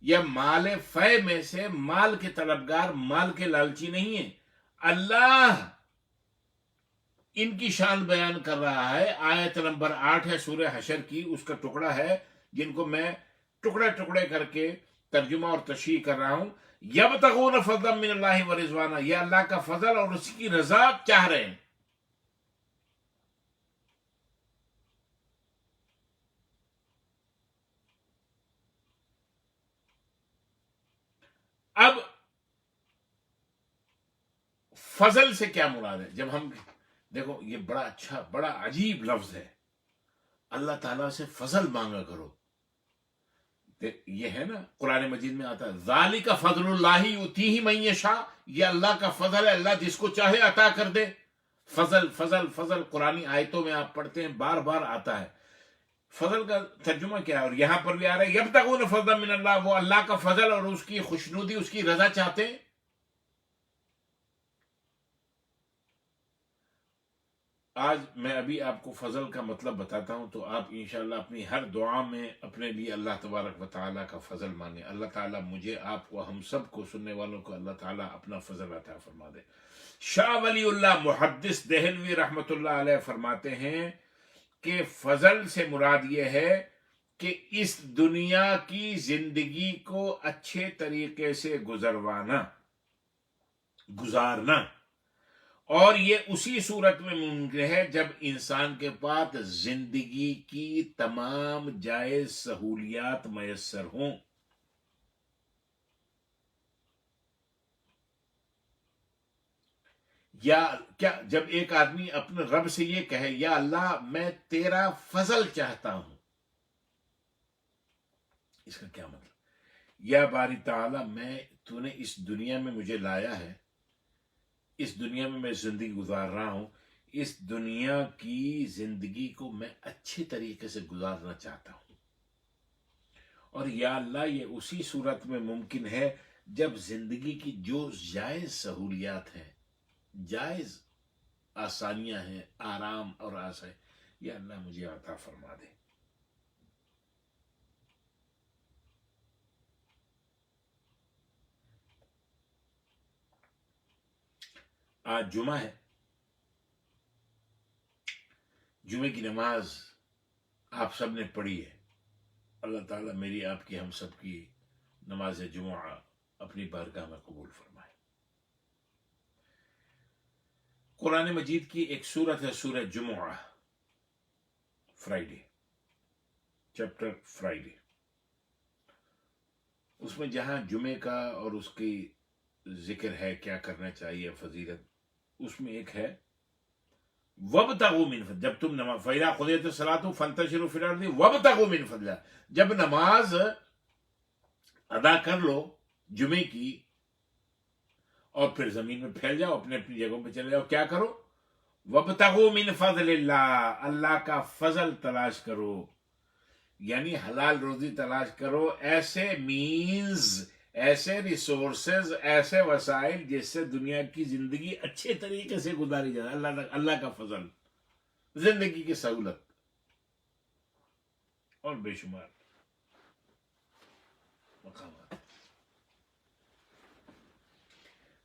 S1: یا مال فے میں سے مال کے طلبگار مال کے لالچی نہیں ہے۔ اللہ ان کی شان بیان کر رہا ہے، آیت نمبر 8 ہے سورہ حشر کی، اس کا ٹکڑا ہے جن کو میں ٹکڑے ٹکڑے کر کے ترجمہ اور تشریح کر رہا ہوں۔ یبتغون فضلا من اللہ ورضوانا، یہ اللہ کا فضل اور اس کی رضا چاہ رہے ہیں۔ اب فضل سے کیا مراد ہے؟ جب ہم دیکھو، یہ بڑا اچھا بڑا عجیب لفظ ہے، اللہ تعالیٰ سے فضل مانگا کرو، یہ ہے نا قرآن مجید میں آتا ہے ذالک فضل اللہ یؤتیہ من یشاء، یہ اللہ کا فضل ہے، اللہ جس کو چاہے عطا کر دے۔ فضل فضل فضل قرآنی آیتوں میں آپ پڑھتے ہیں، بار بار آتا ہے۔ فضل کا ترجمہ کیا ہے؟ اور یہاں پر بھی آ رہا ہے یبتغون فضلا من اللہ، وہ اللہ کا فضل اور اس کی خوشنودی، اس کی رضا چاہتے ہیں۔ آج میں ابھی آپ کو فضل کا مطلب بتاتا ہوں، تو آپ انشاءاللہ اپنی ہر دعا میں اپنے لیے اللہ تبارک و تعالیٰ کا فضل مانگیں۔ اللہ تعالیٰ مجھے، آپ کو، ہم سب کو، سننے والوں کو اللہ تعالیٰ اپنا فضل عطا فرما دے۔ شاہ ولی اللہ محدث دہلوی رحمۃ اللہ علیہ فرماتے ہیں کہ فضل سے مراد یہ ہے کہ اس دنیا کی زندگی کو اچھے طریقے سے گزارنا، اور یہ اسی صورت میں ممکن ہے جب انسان کے پاس زندگی کی تمام جائز سہولیات میسر ہوں۔ یا کیا جب ایک آدمی اپنے رب سے یہ کہے یا اللہ میں تیرا فضل چاہتا ہوں، اس کا کیا مطلب؟ یا باری تعالی تو نے اس دنیا میں مجھے لایا ہے، اس دنیا میں زندگی گزار رہا ہوں، اس دنیا کی زندگی کو میں اچھے طریقے سے گزارنا چاہتا ہوں، اور یا اللہ یہ اسی صورت میں ممکن ہے جب زندگی کی جو جائز سہولیات ہیں، جائز آسانیاں ہیں، آرام اور آسائش، یا اللہ مجھے عطا فرما دے۔ آج جمعہ ہے، جمعے کی نماز آپ سب نے پڑھی ہے، اللہ تعالیٰ میری آپ کی ہم سب کی نماز جمعہ اپنی بارگاہ میں قبول فرمائے۔ قرآن مجید کی ایک سورت ہے سورہ جمعہ، فرائیڈے، چیپٹر فرائیڈے۔ اس میں جہاں جمعے کا اور اس کی ذکر ہے، کیا کرنا چاہیے، فضیلت، اس میں ایک ہے وَابْتَغُوا مِنْ فَضْلِ، جب تم نماز فَإِذَا قُضِيَتِ الصَّلَاةُ فَانتَشِرُوا فِي الْأَرْضِ وَابْتَغُوا مِنْ فَضْلِ، جب نماز ادا کر لو جمعے کی اور پھر زمین میں پھیل جاؤ، اپنے اپنی جگہوں پہ چلے جاؤ، کیا کرو؟ وَابْتَغُوا مِنْ فَضْلِ اللَّهِ، اللہ کا فضل تلاش کرو، یعنی حلال روزی تلاش کرو، ایسے مینز، ایسے ریسورسز، ایسے وسائل جس سے دنیا کی زندگی اچھے طریقے سے گزاری جائے۔ اللہ کا فضل، زندگی کی سہولت اور بے شمار مقامات۔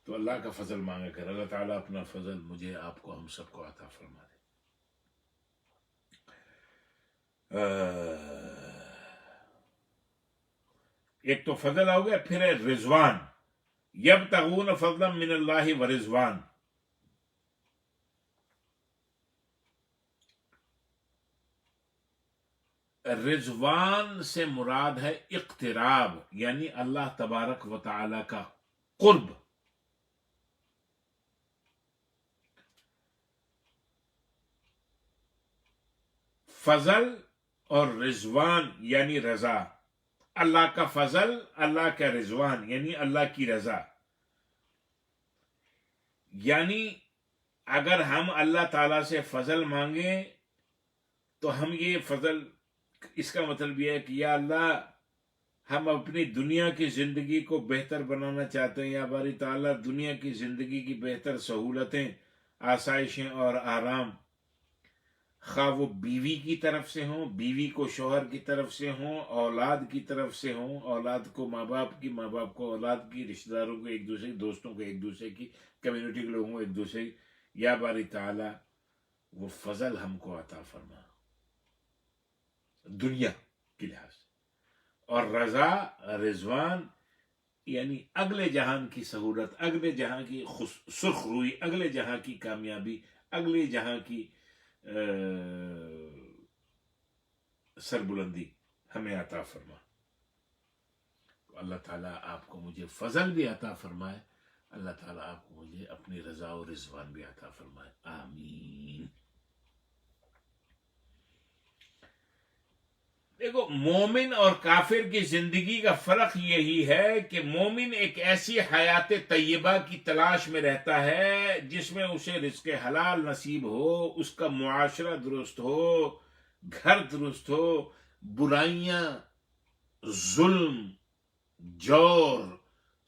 S1: تو اللہ کا فضل مانگا کر، اللہ تعالیٰ اپنا فضل مجھے، آپ کو، ہم سب کو عطا فرما دے۔ ایک تو فضل ہو گیا، پھر ہے رضوان، یبتغون فضلا من اللہ ورضوان۔ رضوان سے مراد ہے اقتراب، یعنی اللہ تبارک و تعالی کا قرب۔ فضل اور رضوان یعنی رضا، اللہ کا فضل، اللہ کا رضوان یعنی اللہ کی رضا۔ یعنی اگر ہم اللہ تعالی سے فضل مانگیں تو ہم یہ فضل، اس کا مطلب یہ ہے کہ یا اللہ ہم اپنی دنیا کی زندگی کو بہتر بنانا چاہتے ہیں، یا باری تعالیٰ دنیا کی زندگی کی بہتر سہولتیں، آسائشیں اور آرام، خواہ وہ بیوی کی طرف سے ہوں، بیوی کو شوہر کی طرف سے ہوں، اولاد کی طرف سے ہوں، اولاد کو ماں باپ کی، ماں باپ کو اولاد کی، رشتہ داروں کو ایک دوسرے کی، دوستوں کو ایک دوسرے کی، کمیونٹی کے لوگوں کو ایک دوسرے کی، یا باری تعالیٰ وہ فضل ہم کو عطا فرما دنیا کے لحاظ سے، اور رضا، رضوان یعنی اگلے جہان کی سہولت، اگلے جہاں کی سرخ روئی، اگلے جہاں کی کامیابی، اگلے جہاں کی سربلندی ہمیں عطا فرما۔ اللہ تعالیٰ آپ کو مجھے فضل بھی عطا فرمائے، اللہ تعالیٰ آپ کو مجھے اپنی رضا و رضوان بھی عطا فرمائے، آمین۔ دیکھو، مومن اور کافر کی زندگی کا فرق یہی ہے کہ مومن ایک ایسی حیات طیبہ کی تلاش میں رہتا ہے جس میں اسے رزق حلال نصیب ہو، اس کا معاشرہ درست ہو، گھر درست ہو، برائیاں، ظلم، جور،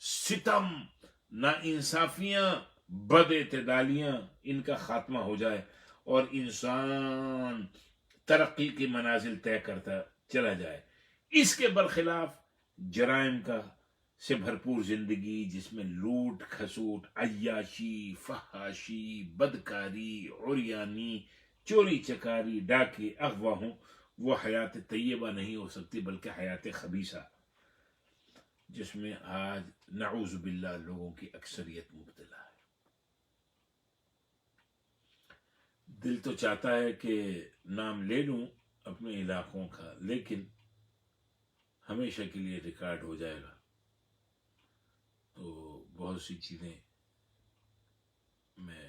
S1: ستم، ناانصافیاں، بد اعتدالیاں، ان کا خاتمہ ہو جائے اور انسان ترقی کی منازل طے کرتا چلا جائے۔ اس کے برخلاف جرائم کا سے بھرپور زندگی جس میں لوٹ کھسوٹ، عیاشی، فحاشی، بدکاری، عریانی، چوری چکاری، ڈاکے، اغوا ہوں، وہ حیات طیبہ نہیں ہو سکتی بلکہ حیات خبیثہ، جس میں آج نعوذ باللہ لوگوں کی اکثریت مبتلا ہے۔ دل تو چاہتا ہے کہ نام لے لوں اپنے علاقوں کا، لیکن ہمیشہ کے لیے ریکارڈ ہو جائے گا، تو بہت سی چیزیں میں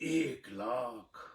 S1: 1,00,000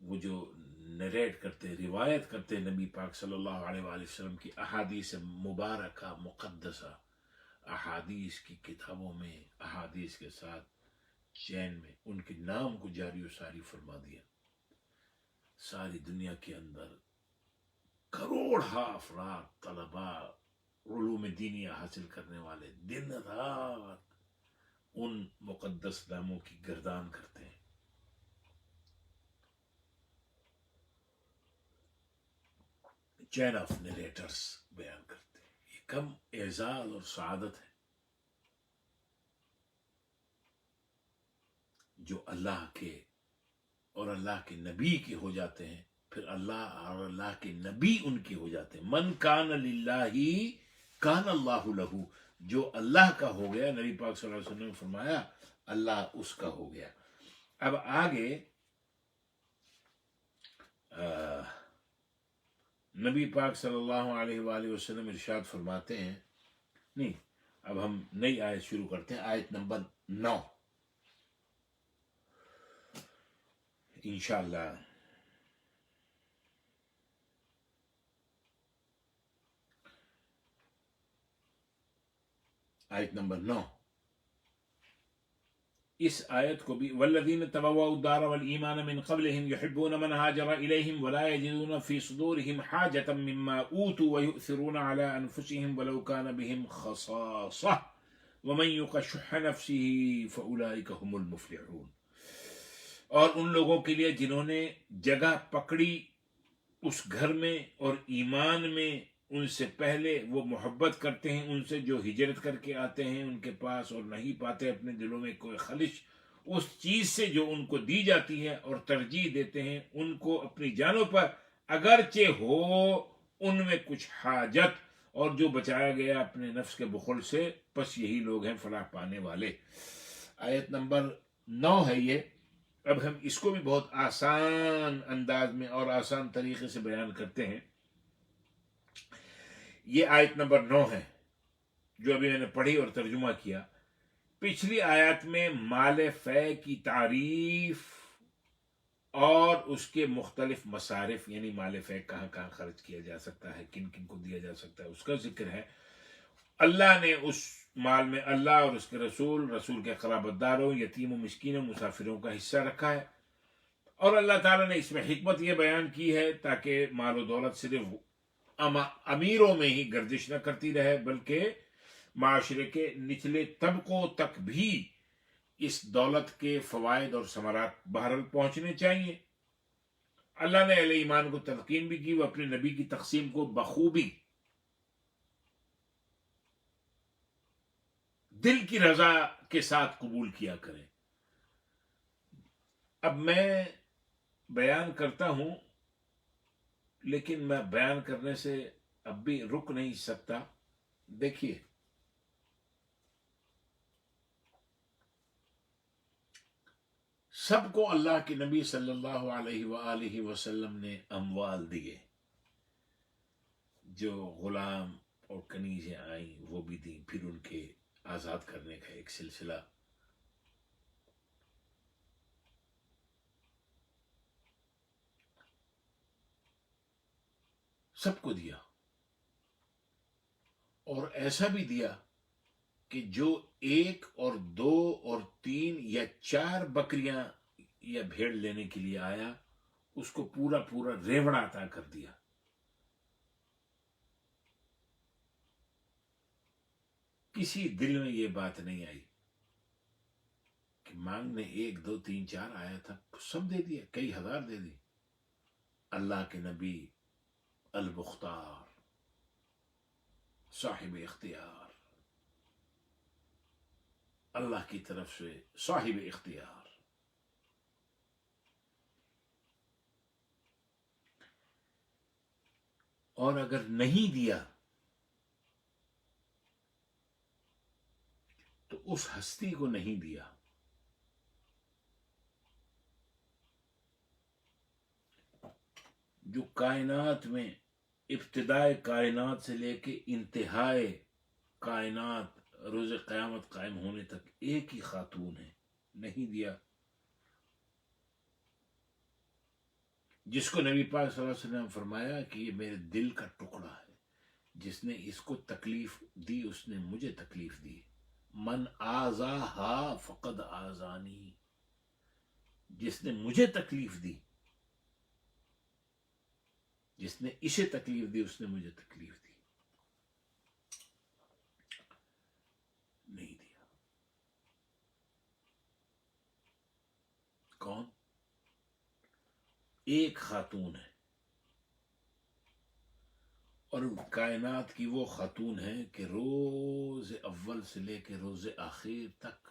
S1: وہ جو نریٹ کرتے روایت کرتے نبی پاک صلی اللہ علیہ وآلہ وسلم کی احادیث مبارکہ مقدسہ، احادیث کی کتابوں میں احادیث کے ساتھ چین میں ان کے نام کو جاری و ساری فرما دیا. ساری دنیا کے اندر کروڑا افراد طلباء علوم دینیہ حاصل کرنے والے دن رات ان مقدس ناموں کی گردان کرتے ہیں. چین آف نریٹرز بیان کرتے ہیں. یہ کم اعزاز اور سعادت ہے جو اللہ کے اور اللہ کے نبی کے ہو جاتے ہیں، پھر اللہ اور اللہ کے نبی ان کے ہو جاتے ہیں. من کان للہ کان اللہ لہو، جو اللہ کا ہو گیا، نبی پاک صلی اللہ علیہ وسلم نے فرمایا اللہ اس کا ہو گیا. اب آگے نبی پاک صلی اللہ علیہ وآلہ وسلم ارشاد فرماتے ہیں، نہیں اب ہم نئی آیت شروع کرتے ہیں، آیت نمبر 9 انشاءاللہ. آیت نمبر 9، اس آیت کو بھی والذین تبوأوا الدار والایمان من قبلهم يحبون من هاجر اليهم ولا يجدون في صدورهم حاجة مما اوتوا ويؤثرون على انفسهم ولو كان بهم خصاصة ومن يوق شح نفسه فاولئك هم المفلحون. اور ان لوگوں کے لیے جنہوں نے جگہ پکڑی اس گھر میں اور ایمان میں ان سے پہلے، وہ محبت کرتے ہیں ان سے جو ہجرت کر کے آتے ہیں ان کے پاس اور نہیں پاتے اپنے دلوں میں کوئی خلش اس چیز سے جو ان کو دی جاتی ہے، اور ترجیح دیتے ہیں ان کو اپنی جانوں پر اگرچہ ہو ان میں کچھ حاجت، اور جو بچایا گیا اپنے نفس کے بخل سے، بس یہی لوگ ہیں فلاح پانے والے. آیت نمبر 9 ہے یہ. اب ہم اس کو بھی بہت آسان انداز میں اور آسان طریقے سے بیان کرتے ہیں. یہ آیت نمبر 9 ہے جو ابھی میں نے پڑھی اور ترجمہ کیا. پچھلی آیات میں مال فے کی تعریف اور اس کے مختلف مصارف، یعنی مال فے کہاں کہاں خرچ کیا جا سکتا ہے، کن کن کو دیا جا سکتا ہے، اس کا ذکر ہے. اللہ نے اس مال میں اللہ اور اس کے رسول کے قرابت داروں، یتیم و مسکینوں، مسافروں کا حصہ رکھا ہے. اور اللہ تعالیٰ نے اس میں حکمت یہ بیان کی ہے تاکہ مال و دولت صرف امیروں میں ہی گردش نہ کرتی رہے، بلکہ معاشرے کے نچلے طبقوں تک بھی اس دولت کے فوائد اور ثمرات بہرحال پہنچنے چاہیے. اللہ نے اہل ایمان کو تلقین بھی کی وہ اپنے نبی کی تقسیم کو بخوبی دل کی رضا کے ساتھ قبول کیا کریں. اب میں بیان کرتا ہوں لیکن میں بیان کرنے سے اب بھی رک نہیں سکتا. دیکھیے، سب کو اللہ کے نبی صلی اللہ علیہ وآلہ وسلم نے اموال دیے، جو غلام اور کنیزیں آئیں وہ بھی دیں، پھر ان کے آزاد کرنے کا ایک سلسلہ. سب کو دیا، اور ایسا بھی دیا کہ جو 1 اور 2 اور 3 یا 4 بکریاں یا بھیڑ لینے کے لیے آیا اس کو پورا پورا ریوڑا عطا کر دیا. کسی دل میں یہ بات نہیں آئی کہ مانگنے 1 2 3 4 آیا تھا، سب دے دیا، کئی ہزار دے دی. اللہ کے نبی المختار، صاحب اختیار، اللہ کی طرف سے صاحب اختیار. اور اگر نہیں دیا تو اس ہستی کو نہیں دیا. جو کائنات میں ابتدائے کائنات سے لے کے انتہائے کائنات روز قیامت قائم ہونے تک ایک ہی خاتون ہے، نہیں دیا. جس کو نبی پاک صلی اللہ علیہ وسلم نے فرمایا کہ یہ میرے دل کا ٹکڑا ہے، جس نے اس کو تکلیف دی اس نے مجھے تکلیف دی، من آزاہا فقد آزانی، جس نے مجھے تکلیف دی، جس نے اسے تکلیف دی اس نے مجھے تکلیف دی، نہیں دیا۔ کون؟ ایک خاتون ہے، اور کائنات کی وہ خاتون ہے کہ روز اول سے لے کے روز آخر تک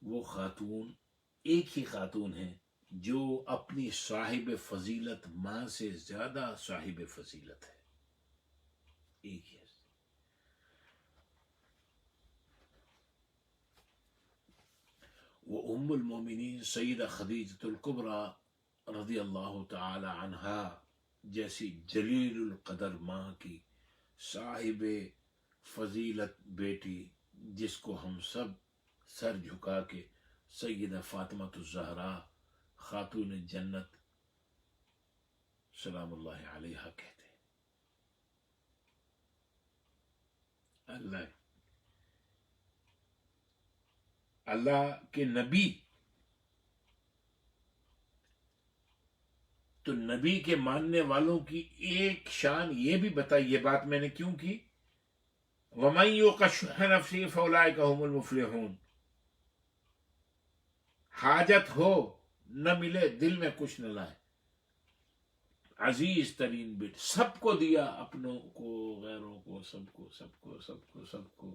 S1: وہ خاتون ایک ہی خاتون ہے جو اپنی صاحب فضیلت ماں سے زیادہ صاحب فضیلت ہے، ایک ہی ہے۔ وہ ام المومنین سیدہ خدیجۃ الکبریٰ رضی اللہ تعالی عنہا جیسی جلیل القدر ماں کی صاحب فضیلت بیٹی، جس کو ہم سب سر جھکا کے سیدہ فاطمۃ الزہرا خاتون جنت سلام اللہ علیہا کہتے ہیں۔ اللہ کے نبی، تو نبی کے ماننے والوں کی ایک شان یہ بھی بتائی، یہ بات میں نے کیوں کی، وَمَن يُوقَ شُحَّ نَفْسِهِ فَأُولَٰئِكَ هُمُ الْمُفْلِحُونَ، حاجت ہو نہ ملے، دل میں کچھ نہ لائے، عزیز ترین بیٹ سب کو دیا، اپنوں کو غیروں کو، سب کو سب کو سب کو سب کو۔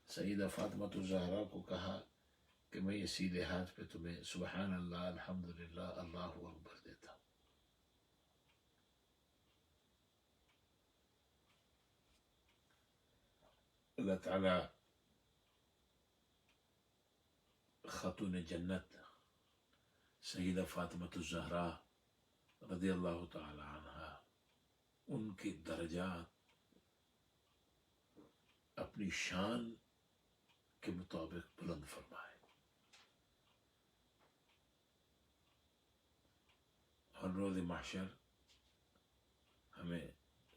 S1: سیدہ فاطمۃ الزہرا کو کہا کہ میں یہ سیدھے ہاتھ پہ تمہیں سبحان اللہ الحمدللہ اللہ اکبر دیتا ہوں۔ اللہ تعالی خاتون جنت سیدہ فاطمۃ الزہرا رضی اللہ تعالی عنہا، ان کے درجات اپنی شان کے مطابق بلند فرمائے، اور روز محشر ہمیں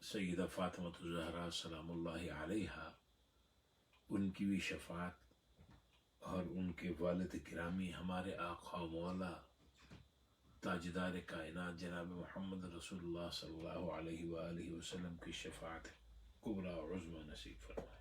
S1: سیدہ فاطمۃ الزہرا سلام اللہ علیہا ان کی بھی شفاعت اور ان کے والد گرامی ہمارے آقا و مولا تاجدار کائنات جناب محمد رسول اللہ صلی اللہ علیہ وآلہ وسلم کی شفاعت کبریٰ و عظمیٰ نصیب فرمائے۔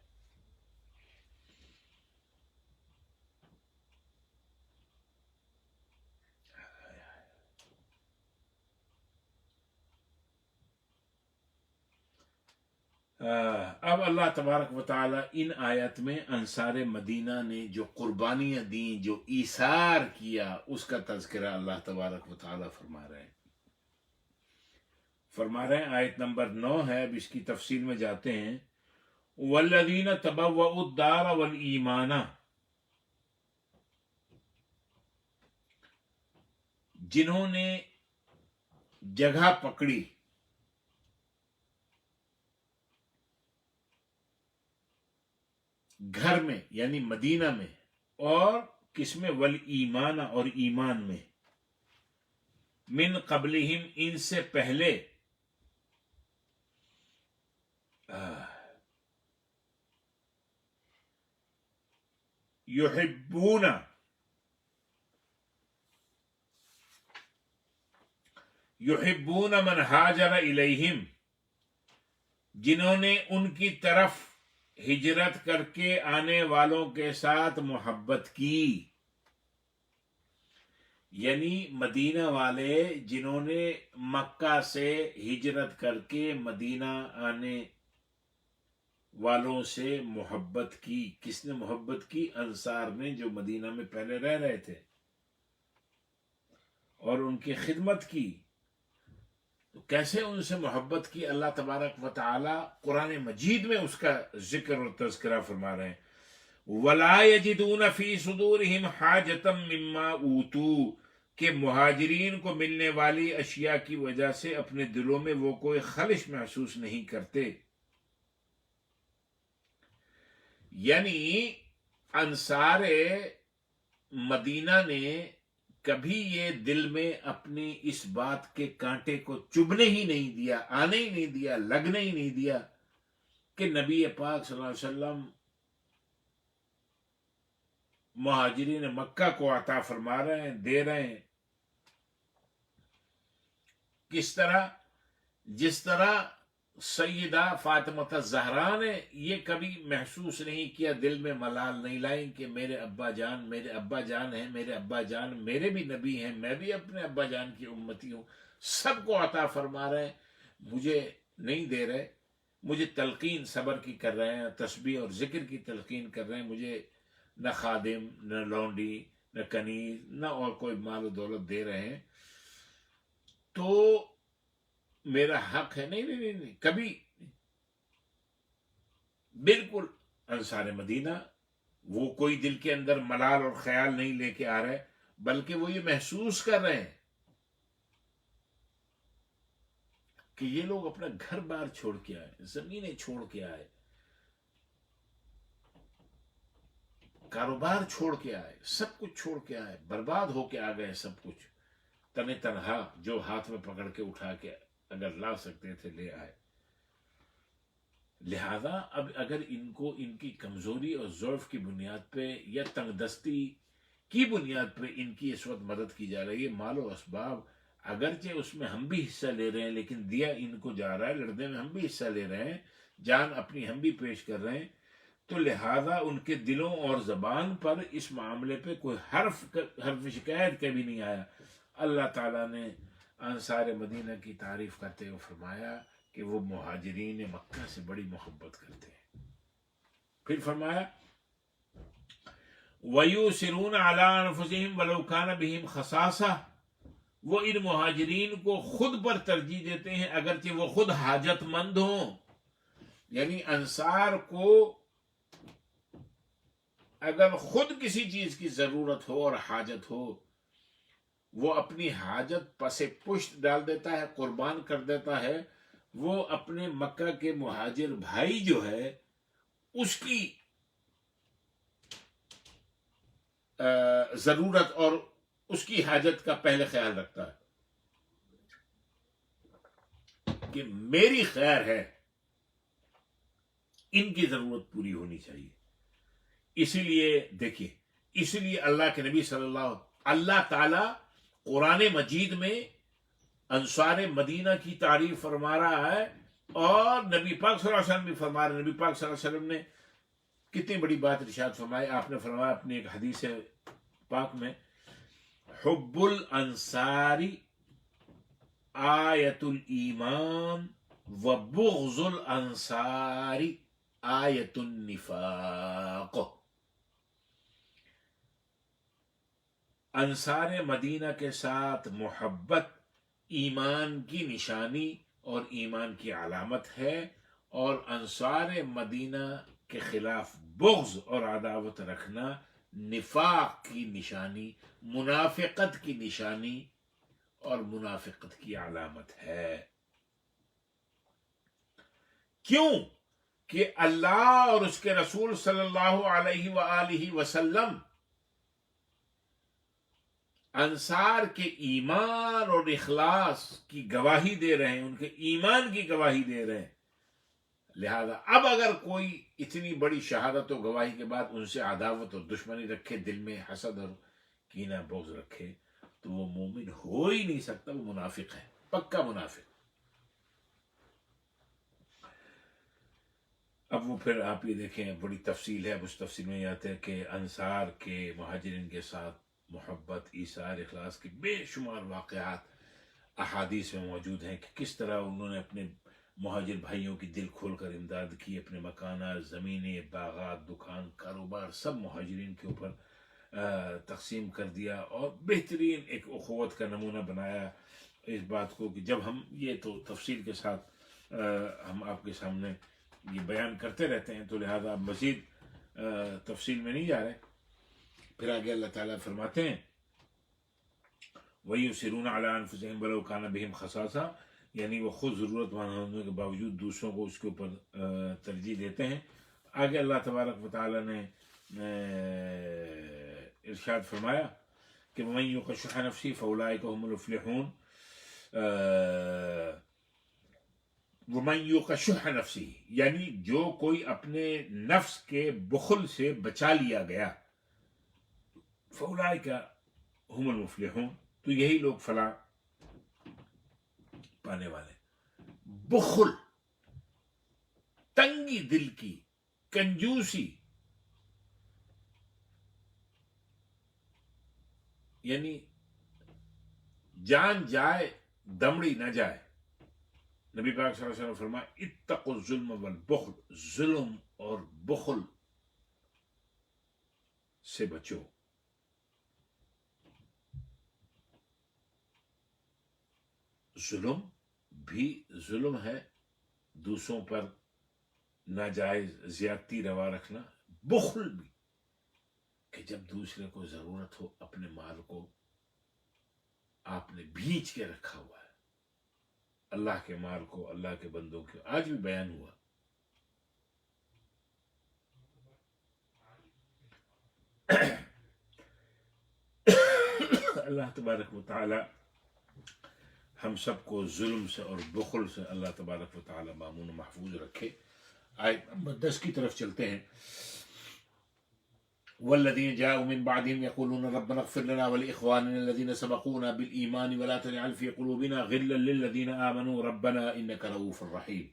S1: اب اللہ تبارک و تعالی ان آیت میں انصار مدینہ نے جو قربانیاں دیں، جو ایثار کیا، اس کا تذکرہ اللہ تبارک و تعالی فرما رہے ہیں۔ آیت نمبر 9 ہے، اب اس کی تفصیل میں جاتے ہیں۔ والذین تبوؤوا الدار والایمان، جنہوں نے جگہ پکڑی گھر میں یعنی مدینہ میں، اور کس میں، والایمان اور ایمان میں، من قبلہم ان سے پہلے، یحبون من ہاجر الیہم، جنہوں نے ان کی طرف ہجرت کر کے آنے والوں کے ساتھ محبت کی، یعنی مدینہ والے جنہوں نے مکہ سے ہجرت کر کے مدینہ آنے والوں سے محبت کی۔ کس نے محبت کی؟ انصار نے، جو مدینہ میں پہلے رہ رہے تھے، اور ان کی خدمت کی۔ تو کیسے ان سے محبت کی؟ اللہ تبارک و تعالی قرآن مجید میں اس کا ذکر اور تذکرہ فرما رہے ہیں۔ وَلَا يَجِدُونَ فِي صُدُورِهِمْ حَاجَةً مِّمَّا أُوتُوا، کہ مہاجرین کو ملنے والی اشیاء کی وجہ سے اپنے دلوں میں وہ کوئی خلش محسوس نہیں کرتے، یعنی انصار مدینہ نے کبھی یہ دل میں اپنی اس بات کے کانٹے کو چبھنے ہی نہیں دیا، آنے ہی نہیں دیا، لگنے ہی نہیں دیا کہ نبی پاک صلی اللہ علیہ وسلم مہاجرین مکہ کو عطا فرما رہے ہیں، دے رہے ہیں. کس طرح؟ جس طرح سیدہ فاطمہ الزہرا نے یہ کبھی محسوس نہیں کیا، دل میں ملال نہیں لائیں کہ میرے ابا جان میرے ابا جان ہیں، میرے ابا جان میرے بھی نبی ہیں، میں بھی اپنے ابا جان کی امتی ہوں، سب کو عطا فرما رہے ہیں، مجھے نہیں دے رہے. مجھے تلقین صبر کی کر رہے ہیں، تسبیح اور ذکر کی تلقین کر رہے ہیں، مجھے نہ خادم، نہ لونڈی، نہ کنیز، نہ اور کوئی مال و دولت دے رہے ہیں تو میرا حق ہے. نہیں نہیں نہیں نہیں، کبھی. بالکل انصار مدینہ وہ کوئی دل کے اندر ملال اور خیال نہیں لے کے آ رہے، بلکہ وہ یہ محسوس کر رہے ہیں کہ یہ لوگ اپنا گھر بار چھوڑ کے آئے، زمینیں چھوڑ کے آئے، کاروبار چھوڑ کے آئے، سب کچھ چھوڑ کے آئے، برباد ہو کے آ گئے سب کچھ، تن تنہا جو ہاتھ میں پکڑ کے اٹھا کے اگر لا سکتے تھے لے آئے. لہذا اب اگر ان کو ان کی کمزوری اور ضعف کی بنیاد پہ یا تنگ دستی کی بنیاد پہ ان کی اس وقت مدد کی جا رہی ہے، مال و اسباب اگرچہ اس میں ہم بھی حصہ لے رہے ہیں لیکن دیا ان کو جا رہا ہے، لڑنے میں ہم بھی حصہ لے رہے ہیں، جان اپنی ہم بھی پیش کر رہے ہیں، تو لہذا ان کے دلوں اور زبان پر اس معاملے پہ کوئی حرف شکایت کبھی نہیں آیا. اللہ تعالیٰ نے انصار مدینہ کی تعریف کرتے ہوئے فرمایا کہ وہ مہاجرین مکہ سے بڑی محبت کرتے ہیں. پھر فرمایا وَيُؤْثِرُونَ عَلَىٰ أَنفُسِهِمْ وَلَوْ كَانَ بِهِمْ خَصَاصَةٌ، وہ ان مہاجرین کو خود پر ترجیح دیتے ہیں اگرچہ وہ خود حاجت مند ہوں. یعنی انصار کو اگر خود کسی چیز کی ضرورت ہو اور حاجت ہو، وہ اپنی حاجت پس پشت ڈال دیتا ہے، قربان کر دیتا ہے. وہ اپنے مکہ کے مہاجر بھائی جو ہے اس کی ضرورت اور اس کی حاجت کا پہلے خیال رکھتا ہے کہ میری خیر ہے، ان کی ضرورت پوری ہونی چاہیے. اسی لیے دیکھیے، اسی لیے اللہ کے نبی اللہ تعالی قرآن مجید میں انصار مدینہ کی تعریف فرما رہا ہے، اور نبی پاک صلی اللہ علیہ وسلم بھی فرما رہے ہیں. نبی پاک صلی اللہ علیہ وسلم نے کتنی بڑی بات ارشاد فرمائی. آپ نے فرمایا اپنی ایک حدیث پاک میں، حب الانصاری آیت الایمان و بغض الانصاری آیت النفاق. انصار مدینہ کے ساتھ محبت ایمان کی نشانی اور ایمان کی علامت ہے، اور انصار مدینہ کے خلاف بغض اور عداوت رکھنا نفاق کی نشانی، منافقت کی نشانی اور منافقت کی علامت ہے. کیوں کہ اللہ اور اس کے رسول صلی اللہ علیہ وآلہ وسلم انصار کے ایمان اور اخلاص کی گواہی دے رہے ہیں، ان کے ایمان کی گواہی دے رہے ہیں. لہذا اب اگر کوئی اتنی بڑی شہادت و گواہی کے بعد ان سے عداوت اور دشمنی رکھے، دل میں حسد اور کینہ بغض رکھے، تو وہ مومن ہو ہی نہیں سکتا، وہ منافق ہے، پکا منافق. اب وہ پھر آپ یہ دیکھیں، بڑی تفصیل ہے، اب اس تفصیل میں یہ آتا ہے کہ انصار کے مہاجرین کے ساتھ محبت، ایثار، اخلاص کے بے شمار واقعات احادیث میں موجود ہیں کہ کس طرح انہوں نے اپنے مہاجر بھائیوں کی دل کھول کر امداد کی، اپنے مکانات، زمینیں، باغات، دکان، کاروبار سب مہاجرین کے اوپر تقسیم کر دیا، اور بہترین ایک اخوت کا نمونہ بنایا اس بات کو کہ جب ہم یہ تو تفصیل کے ساتھ ہم آپ کے سامنے یہ بیان کرتے رہتے ہیں، تو لہذا مزید تفصیل میں نہیں جا رہے. پھر آگے اللہ تعالیٰ فرماتے ہیں وَيُؤْثِرُونَ عَلَىٰ أَنفُسِهِمْ وَلَوْ كَانَ بِهِمْ خَصَاصَةٌ، یعنی وہ خود ضرورت مند ہونے کے باوجود دوسروں کو اس کے اوپر ترجیح دیتے ہیں. آگے اللہ تبارک و تعالیٰ نے ارشاد فرمایا کہ وَمَن یُوقَ شُحَّ نَفْسِهِ فَأُولَٰئِکَ هُمُ الْمُفْلِحُونَ. وَمَن یُوقَ شُحَّ نَفْسِهِ یعنی جو کوئی اپنے نفس کے بخل سے بچا لیا گیا، فَأُولَٰئِکَ هُمُ الْمُفْلِحُونَ تو یہی لوگ فلاح پانے والے. بخل، تنگی دل کی، کنجوسی، یعنی جان جائے دمڑی نہ جائے. نبی پاک صلی اللہ علیہ وسلم نے فرمایا اتقوا الظلم والبخل، ظلم اور بخل سے بچو. ظلم بھی ظلم ہے، دوسروں پر ناجائز زیادتی روا رکھنا. بخل بھی کہ جب دوسرے کو ضرورت ہو اپنے مال کو آپ نے بھیج کے رکھا ہوا ہے، اللہ کے مال کو، اللہ کے بندوں کو. آج بھی بیان ہوا اللہ تبارک و تعالی ہم سب کو ظلم سے اور بخل سے اللہ تبارک و تعالی مامون و محفوظ رکھے. آیت نمبر 10 کی طرف چلتے ہیں. والذین جاءوا من بعدهم يقولون ربنا اغفر لنا ولإخواننا الذين سبقونا بالإيمان ولا تجعل في قلوبنا غلا للذين آمنوا ربنا إنك رؤوف رحيم.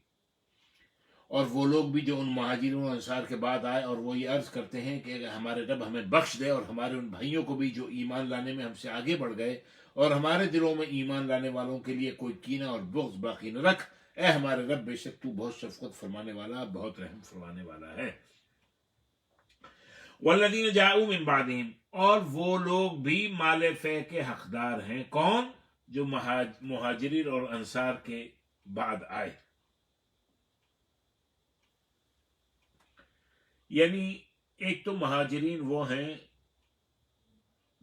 S1: اور وہ لوگ بھی جو ان مہاجرین و انصار کے بعد آئے اور وہ یہ عرض کرتے ہیں کہ ہمارے رب ہمیں بخش دے، اور ہمارے ان بھائیوں کو بھی جو ایمان لانے میں ہم سے آگے بڑھ گئے، اور ہمارے دلوں میں ایمان لانے والوں کے لیے کوئی کینہ اور بغض باقی نہ رکھ. اے ہمارے رب بے شک تو بہت شفقت فرمانے والا، بہت رحم فرمانے والا ہے. والذین جاءوا من بعدهم اور وہ لوگ بھی مال فے کے حقدار ہیں. کون؟ جو مہاجرین اور انصار کے بعد آئے. یعنی ایک تو مہاجرین وہ ہیں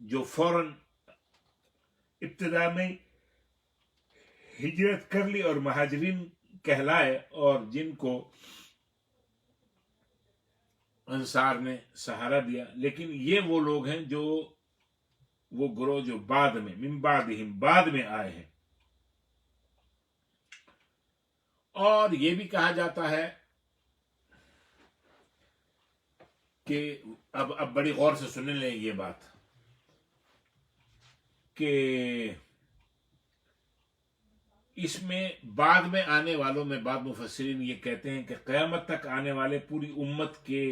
S1: جو فوراً ابتدا میں ہجرت کر لی اور مہاجرین کہلائے، اور جن کو انصار نے سہارا دیا. لیکن یہ وہ لوگ ہیں جو وہ گروہ جو بعد میں من بعدہم بعد میں آئے ہیں. اور یہ بھی کہا جاتا ہے کہ اب بڑی غور سے سننے لیں یہ بات کہ اس میں بعد میں آنے والوں میں بعض مفسرین یہ کہتے ہیں کہ قیامت تک آنے والے پوری امت کے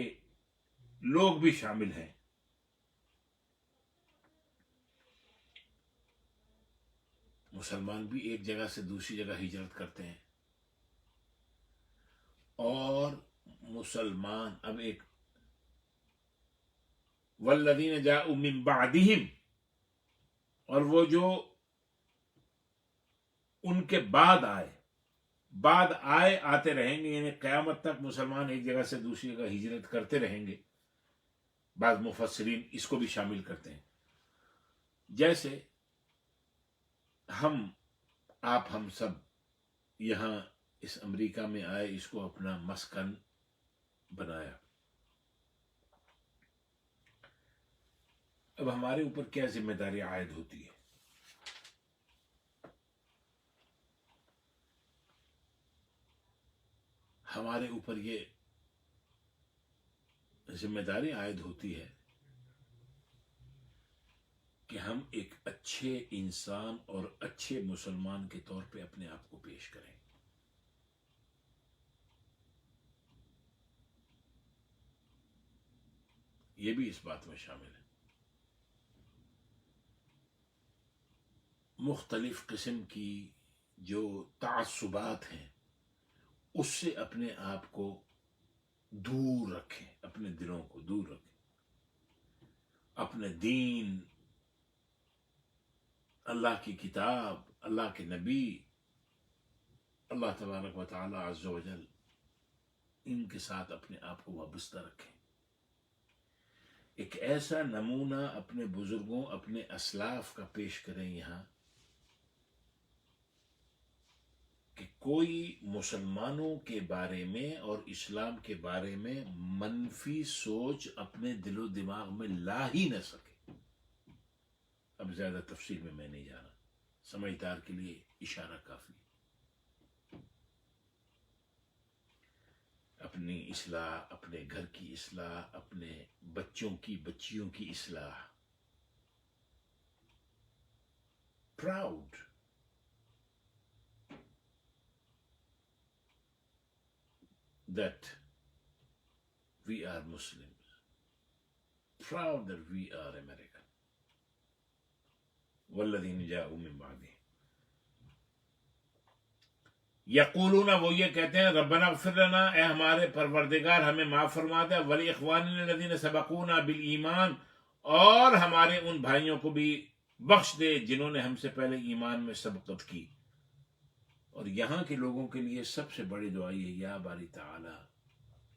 S1: لوگ بھی شامل ہیں. مسلمان بھی ایک جگہ سے دوسری جگہ ہجرت کرتے ہیں، اور مسلمان اب ایک والذین جاءوا من بعدہم، اور وہ جو ان کے بعد آئے آتے رہیں گے. یعنی قیامت تک مسلمان ایک جگہ سے دوسری جگہ ہجرت کرتے رہیں گے. بعض مفسرین اس کو بھی شامل کرتے ہیں. جیسے ہم سب یہاں اس امریکہ میں آئے، اس کو اپنا مسکن بنایا. اب ہمارے اوپر کیا ذمہ داری عائد ہوتی ہے؟ ہمارے اوپر یہ ذمہ داری عائد ہوتی ہے کہ ہم ایک اچھے انسان اور اچھے مسلمان کے طور پہ اپنے آپ کو پیش کریں. یہ بھی اس بات میں شامل ہے. مختلف قسم کی جو تعصبات ہیں اس سے اپنے آپ کو دور رکھیں، اپنے دلوں کو دور رکھیں. اپنے دین، اللہ کی کتاب، اللہ کے نبی، اللہ تبارک و تعالی عز و جل، ان کے ساتھ اپنے آپ کو وابستہ رکھیں. ایک ایسا نمونہ اپنے بزرگوں، اپنے اسلاف کا پیش کریں یہاں کہ کوئی مسلمانوں کے بارے میں اور اسلام کے بارے میں منفی سوچ اپنے دل و دماغ میں لا ہی نہ سکے. اب اب زیادہ تفصیل میں نہیں جا رہا، سمجھدار کے لیے اشارہ کافی۔ اپنی اصلاح، اپنے گھر کی اصلاح، اپنے بچوں کی بچیوں کی اصلاح۔ Proud that we are Muslims, proud that we are American. والذین جاءوا من بعدهم یقولون، وہ یہ کہتے ہیں، ربنا اغفر لنا، اے ہمارے پروردگار ہمیں معاف فرما دے، ولاخواننا الذین سبقونا بالایمان، اور ہمارے ان بھائیوں کو بھی بخش دے جنہوں نے ہم سے پہلے ایمان میں سبقت کی۔ اور یہاں کے لوگوں کے لیے سب سے بڑی دعا یہ، یا باری تعالی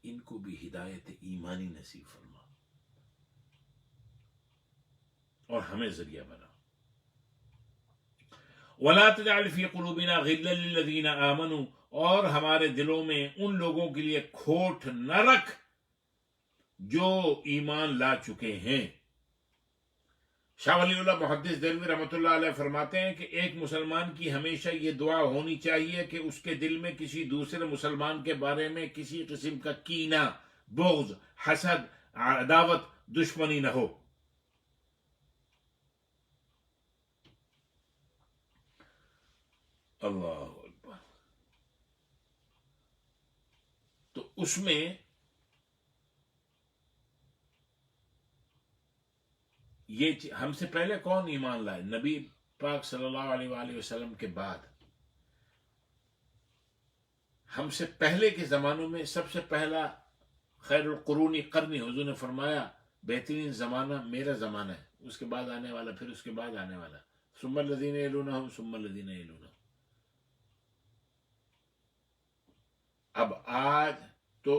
S1: ان کو بھی ہدایت ایمانی نصیب فرما اور ہمیں ذریعہ بنا۔ وَلَا تَجْعَلْ فِي قُلُوبِنَا غِلًّا لِّلَّذِينَ آمَنُوا، اور ہمارے دلوں میں ان لوگوں کے لیے کھوٹ نہ رکھ جو ایمان لا چکے ہیں۔ شاہ ولی اللہ محدث دہلوی رحمۃ اللہ علیہ فرماتے ہیں کہ ایک مسلمان کی ہمیشہ یہ دعا ہونی چاہیے کہ اس کے دل میں کسی دوسرے مسلمان کے بارے میں کسی قسم کا کینہ، بغض، حسد، عداوت، دشمنی نہ ہو۔ اللہ اکبر۔ تو اس میں یہ ہم سے پہلے کون ایمان لائے؟ نبی پاک صلی اللہ علیہ وآلہ وسلم کے بعد ہم سے پہلے کے زمانوں میں سب سے پہلا خیر القرون قرنی، حضور نے فرمایا بہترین زمانہ میرا زمانہ ہے، اس کے بعد آنے والا، پھر اس کے بعد آنے والا، ثم الذین یلونہم ثم الذین یلونہم۔ اب آج تو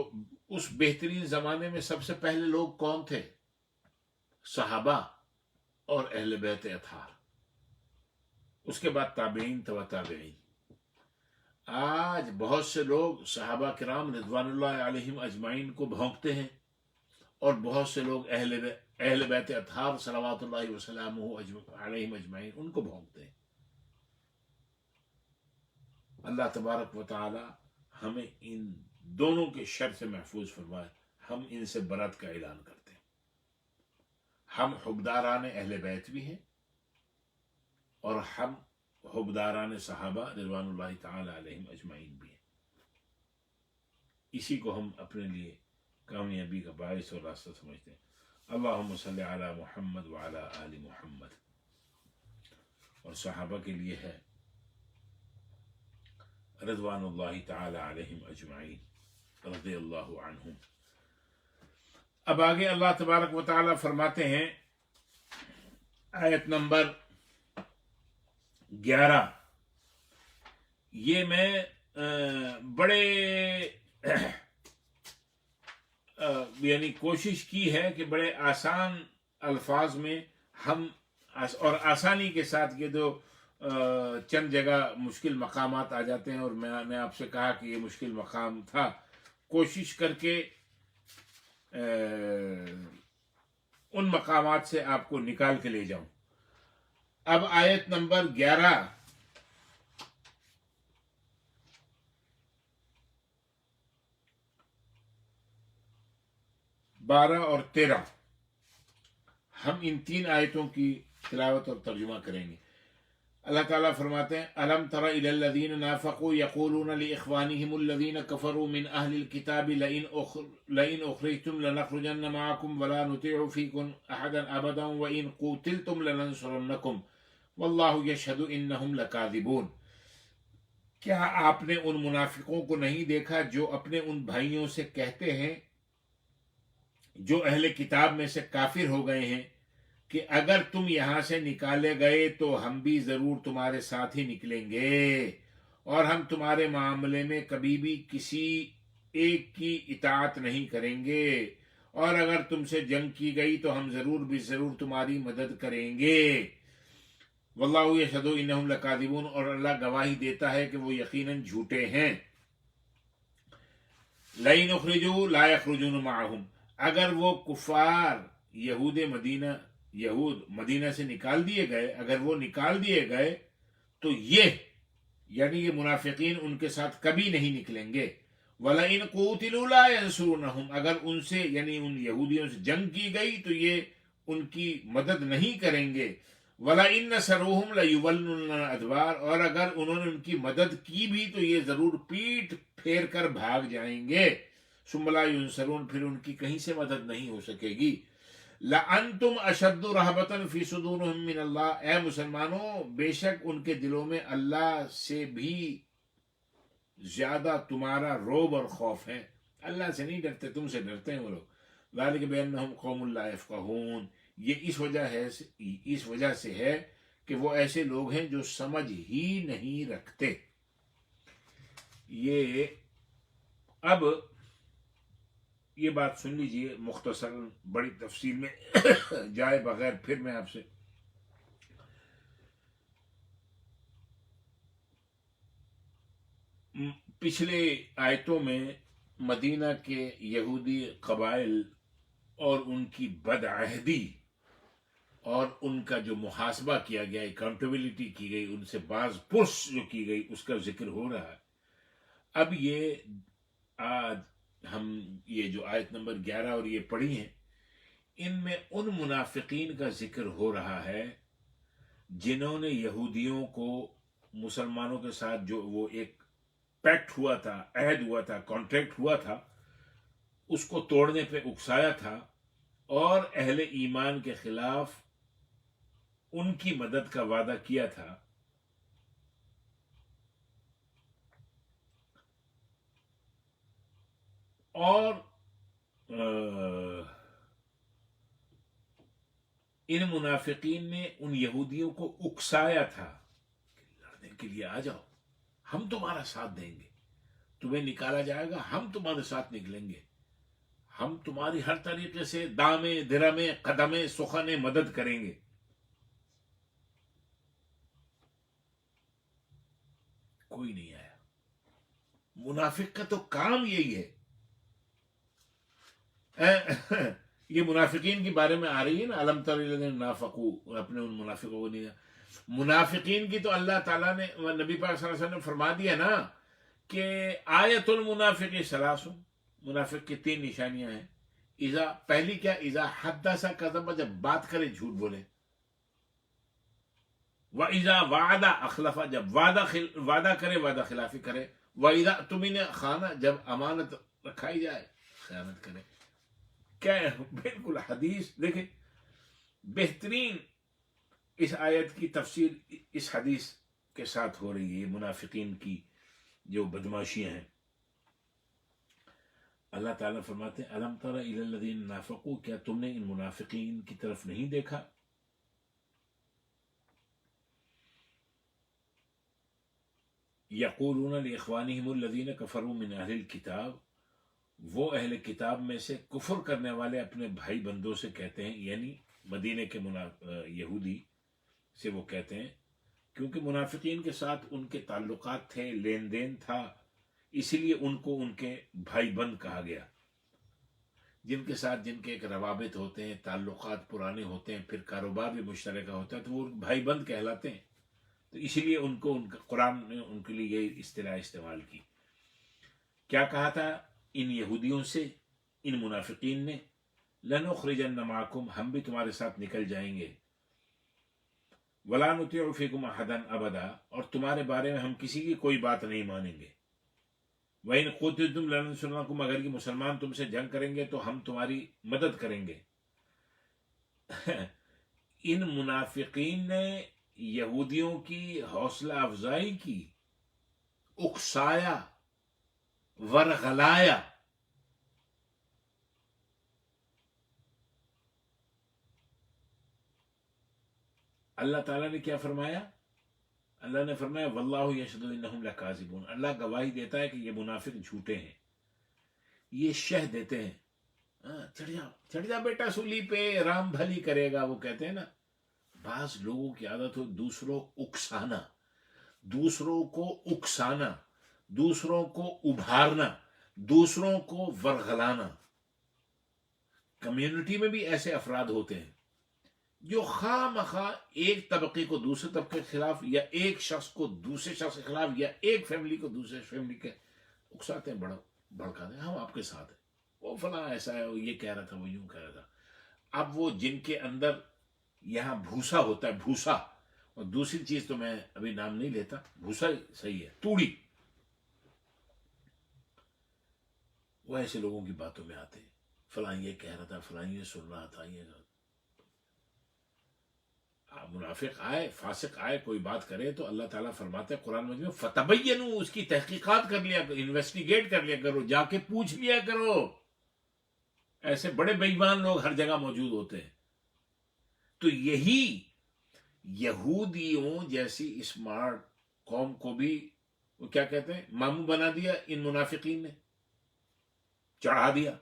S1: اس بہترین زمانے میں سب سے پہلے لوگ کون تھے؟ صحابہ اور اہل بیت اطہار، اس کے بعد تابعین تبع تابعین۔ آج بہت سے لوگ صحابہ کرام رضوان اللہ علیہم اجمعین کو بھونکتے ہیں، اور بہت سے لوگ اہل بیت اطہار صلوات اللہ وسلامہ علیہم اجمعین ان کو بھونکتے ہیں۔ اللہ تبارک و تعالی ہمیں ان دونوں کے شر سے محفوظ فرمائے۔ ہم ان سے برات کا اعلان کرتے ہیں۔ ہم حبداران اہل بیت بھی ہیں، اور ہم حبداران صحابہ رضوان اللہ تعالی علیہم اجمعین بھی ہیں۔ اسی کو ہم اپنے لیے کامیابی کا باعث اور راستہ سمجھتے ہیں۔ اللہم صلی علی محمد وعلی آل محمد۔ اور صحابہ کے لیے ہے رضوان اللہ تعالی علیہم اجمعین رضی اللہ عنہم۔ اب آگے اللہ تبارک و تعالی فرماتے ہیں، آیت نمبر 11، یہ میں بڑے یعنی کوشش کی ہے کہ بڑے آسان الفاظ میں ہم اور آسانی کے ساتھ، یہ جو چند جگہ مشکل مقامات آ جاتے ہیں، اور میں نے آپ سے کہا کہ یہ مشکل مقام تھا، کوشش کر کے ان مقامات سے آپ کو نکال کے لے جاؤں۔ اب آیت نمبر 11، بارہ اور 13، ہم ان تین آیتوں کی تلاوت اور ترجمہ کریں گے۔ اللہ تعالیٰ فرماتے ہیں، أَلَمْ تَرَ إِلَى الَّذِينَ نَافَقُوا يَقُولُونَ لِإِخْوَانِهِمُ الَّذِينَ كَفَرُوا مِنْ أَهْلِ الْكِتَابِ لَئِنْ أُخْرِجْتُمْ لَنَخْرُجَنَّ مَعَكُمْ وَلَا نُطِيعُ فِيكُمْ أَحَدًا أَبَدًا وَإِنْ قُوتِلْتُمْ لَنَنْصُرَنَّكُمْ وَاللَّهُ يَشْهَدُ إِنَّهُمْ لَكَاذِبُونَ۔ کیا آپ نے ان منافقوں کو نہیں دیکھا جو اپنے ان بھائیوں سے کہتے ہیں جو اہل کتاب میں سے کافر ہو گئے ہیں کہ اگر تم یہاں سے نکالے گئے تو ہم بھی ضرور تمہارے ساتھ ہی نکلیں گے، اور ہم تمہارے معاملے میں کبھی بھی کسی ایک کی اطاعت نہیں کریں گے، اور اگر تم سے جنگ کی گئی تو ہم ضرور بھی ضرور تمہاری مدد کریں گے۔ واللہ یشہد انہم لکاذبون، اور اللہ گواہی دیتا ہے کہ وہ یقیناً جھوٹے ہیں۔ لئن اخرجوا لا یخرجون معہم، اگر وہ کفار یہود مدینہ یہود مدینہ سے نکال دیے گئے، اگر وہ نکال دیے گئے تو یہ یعنی یہ منافقین ان کے ساتھ کبھی نہیں نکلیں گے. وَلَئِن قُوتِلُوا لَا يَنصُرُونَهُمْ، اگر ان سے یعنی ان یہودیوں سے جنگ کی گئی تو یہ ان کی مدد نہیں کریں گے. وَلَئِن نَصَرُوهُمْ لَيُوَلُّنَّ الْأَدْبَارَ، اور اگر انہوں نے ان کی مدد کی بھی تو یہ ضرور پیٹ پھیر کر بھاگ جائیں گے. ثُمَّ لَا يُنصَرُونَ، پھر ان کی کہیں سے مدد نہیں ہو سکے گی. لَأَنْتُمْ أَشَدُّ رَهْبَةً فِي صُدُورِهِمْ مِنَ اللَّهِ، اے مسلمانوں بے شک ان کے دلوں میں اللہ سے بھی زیادہ تمہارا روب اور خوف ہے. اللہ سے نہیں ڈرتے، تم سے ڈرتے ہیں وہ لوگ. ذَلِكَ بِأَنَّهُمْ قَوْمٌ لَا يَفْقَهُونَ، یہ اس وجہ سے ہے کہ وہ ایسے لوگ ہیں جو سمجھ ہی نہیں رکھتے. اب یہ بات سن لیجئے مختصر، بڑی تفصیل میں جائے بغیر پھر میں آپ سے پچھلے آیتوں میں مدینہ کے یہودی قبائل اور ان کی بدعہدی اور ان کا جو محاسبہ کیا گیا، اکاؤنٹیبلٹی کی گئی، ان سے باز پرس جو کی گئی، اس کا ذکر ہو رہا ہے. اب یہ آج ہم یہ جو آیت نمبر 11 اور یہ پڑھی ہیں، ان میں ان منافقین کا ذکر ہو رہا ہے جنہوں نے یہودیوں کو مسلمانوں کے ساتھ جو وہ ایک پیکٹ ہوا تھا، عہد ہوا تھا، کانٹریکٹ ہوا تھا، اس کو توڑنے پہ اکسایا تھا اور اہل ایمان کے خلاف ان کی مدد کا وعدہ کیا تھا. اور ان منافقین نے ان یہودیوں کو اکسایا تھا کہ لڑنے کے لیے آ جاؤ، ہم تمہارا ساتھ دیں گے، تمہیں نکالا جائے گا، ہم تمہارے ساتھ نکلیں گے، ہم تمہاری ہر طریقے سے دامے درمے قدمے سخنے مدد کریں گے. کوئی نہیں آیا. منافق کا تو کام یہی ہے. یہ منافقین کے بارے میں آ رہی ہے نا، الم تر الی الذین نافقوا، اپنے ان منافقوں کو نہیں. منافقین کی تو اللہ تعالیٰ نے نبی پاک صلی اللہ علیہ وسلم نے فرما دیا نا کہ آیت المنافق ثلاث، منافق کی 3 نشانیاں ہیں. پہلی کیا؟ اذا حدث کذب، جب بات کرے جھوٹ بولے. وَإِذَا وَعَدَ أَخْلَفَ، جب وعدہ کرے وعدہ خلافی کرے. وَإِذَا اؤْتُمِنَ خَانَ، جب امانت رکھائی جائے خیانت کرے. کیا ہے؟ بالکل حدیث دیکھیں، بہترین اس آیت کی تفسیر اس حدیث کے ساتھ ہو رہی ہے. منافقین کی جو بدماشیاں ہیں، اللہ تعالیٰ فرماتے ہیں الم تر الی الذین نافقوا، کیا تم نے ان منافقین کی طرف نہیں دیکھا؟ یقولون لاخوانہم الذین کفروا من اہل الکتاب، وہ اہل کتاب میں سے کفر کرنے والے اپنے بھائی بندوں سے کہتے ہیں، یعنی مدینے کے یہودی سے وہ کہتے ہیں، کیونکہ منافقین کے ساتھ ان کے تعلقات تھے، لین دین تھا، اسی لیے ان کو ان کے بھائی بند کہا گیا. جن کے ساتھ جن کے ایک روابط ہوتے ہیں، تعلقات پرانے ہوتے ہیں، پھر کاروبار بھی مشترکہ ہوتا ہے، تو وہ بھائی بند کہلاتے ہیں. تو اسی لیے ان کو ان کا قرآن نے ان کے لیے یہ اصطلاح استعمال کی. کیا کہا تھا ان یہودیوں سے، ان منافقین نے؟ لَنُخْرِجَنَّ مَعَكُمْ، ہم بھی تمہارے ساتھ نکل جائیں گے. وَلَا نُطِيعُ فِيكُمْ أَحَدًا أَبَدًا، اور تمہارے بارے میں ہم کسی کی کوئی بات نہیں مانیں گے. وَإِنْ قُوتِلْتُمْ لَنَنصُرَنَّكُمْ، اگر یہ مسلمان تم سے جنگ کریں گے تو ہم تمہاری مدد کریں گے. ان منافقین نے یہودیوں کی حوصلہ افزائی کی، اکسایا، ورغلایا. اللہ تعالیٰ نے کیا فرمایا؟ اللہ نے فرمایا واللہ یشہد انہم لکاذبون، اللہ گواہی دیتا ہے کہ یہ منافق جھوٹے ہیں. یہ شہ دیتے ہیں، چڑھ جا بیٹا سولی پہ، رام بھلی کرے گا، وہ کہتے ہیں نا. بعض لوگوں کی عادت ہو دوسروں اکسانا، دوسروں کو اکسانا، دوسروں کو ابھارنا، دوسروں کو ورغلانا. کمیونٹی میں بھی ایسے افراد ہوتے ہیں جو خواہ مخواہ ایک طبقے کو دوسرے طبقے کے خلاف، یا ایک شخص کو دوسرے شخص کے خلاف، یا ایک فیملی کو دوسرے فیملی کے اکساتے ہیں، بڑھکاتے ہیں، ہم آپ کے ساتھ ہیں، وہ فلاں ایسا ہے، وہ یہ کہہ رہا تھا، وہ یوں کہہ رہا تھا۔ اب وہ جن کے اندر یہاں بھوسا ہوتا ہے، بھوسا، اور دوسری چیز تو میں ابھی نام نہیں لیتا، بھوسا صحیح ہے، توڑی، وہ ایسے لوگوں کی باتوں میں آتے ہیں، فلاں یہ کہہ رہا تھا، فلاں یہ سن رہا تھا، یہ منافق آئے، فاسق آئے، کوئی بات کرے تو اللہ تعالیٰ فرماتے ہیں قرآن مجید میں، فتبینوا، اس کی تحقیقات کر لیا کرو، انویسٹیگیٹ کر لیا کرو، جا کے پوچھ لیا کرو۔ ایسے بڑے بے ایمان لوگ ہر جگہ موجود ہوتے ہیں۔ تو یہی یہودیوں جیسی اسمارٹ قوم کو بھی وہ کیا کہتے ہیں، ماموں بنا دیا ان منافقین نے، چڑھا دیا۔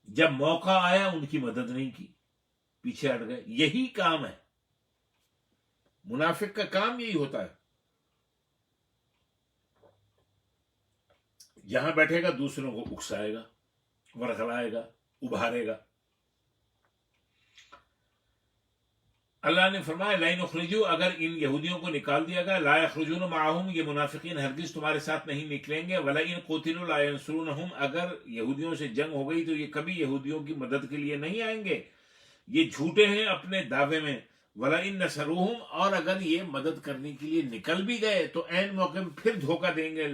S1: جب موقع آیا ان کی مدد نہیں کی، پیچھے ہٹ گئے۔ یہی کام ہے، منافق کا کام یہی ہوتا ہے، جہاں بیٹھے گا دوسروں کو اکسائے گا، ورغلائے گا، ابھارے گا۔ اللہ نے فرمایا لئن اخرجوا، اگر ان یہودیوں کو نکال دیا گیا، لا یخرجون معهم، یہ منافقین ہرگز تمہارے ساتھ نہیں نکلیں گے، ولئن قتلوا لا ینصرونهم، اگر یہودیوں سے جنگ ہو گئی تو یہ کبھی یہودیوں کی مدد کے لیے نہیں آئیں گے، یہ جھوٹے ہیں اپنے دعوے میں۔ وَلَئِن نَصَرُوهُمْ، اور اگر یہ مدد کرنے کے لیے نکل بھی گئے تو عین موقع میں پھر دھوکہ دیں گے،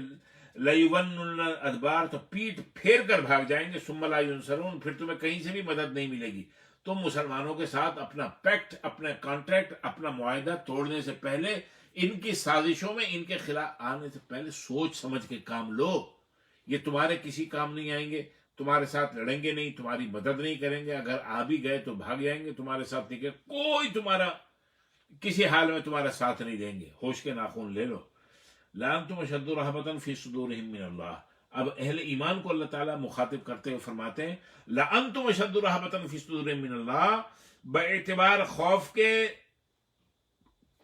S1: لَيُوَلُّنَّ الْأَدْبَارَ، تو پیٹ پھیر کر بھاگ جائیں گے، ثُمَّ لَا يُنصَرُونَ، پھر تمہیں کہیں سے بھی مدد نہیں ملے گی۔ تم مسلمانوں کے ساتھ اپنا پیکٹ، اپنا کانٹریکٹ، اپنا معاہدہ توڑنے سے پہلے، ان کی سازشوں میں ان کے خلاف آنے سے پہلے سوچ سمجھ کے کام لو۔ یہ تمہارے کسی کام نہیں آئیں گے، تمہارے ساتھ لڑیں گے نہیں، تمہاری مدد نہیں کریں گے، اگر آ بھی گئے تو بھاگ جائیں گے، تمہارے ساتھ نہیں، کوئی تمہارا کسی حال میں تمہارا ساتھ نہیں دیں گے۔ ہوش کے ناخن لے لو۔ لَأَنْتُمْ أَشَدُّ رَهْبَةً فِي صُدُورِهِم مِّنَ اللَّهِ، اب اہل ایمان کو اللہ تعالیٰ مخاطب کرتے ہوئے فرماتے ہیں لَأَنْتُمْ أَشَدُّ رَهْبَةً فِي صُدُورِهِم مِّنَ اللَّهِ، باعتبار خوف کے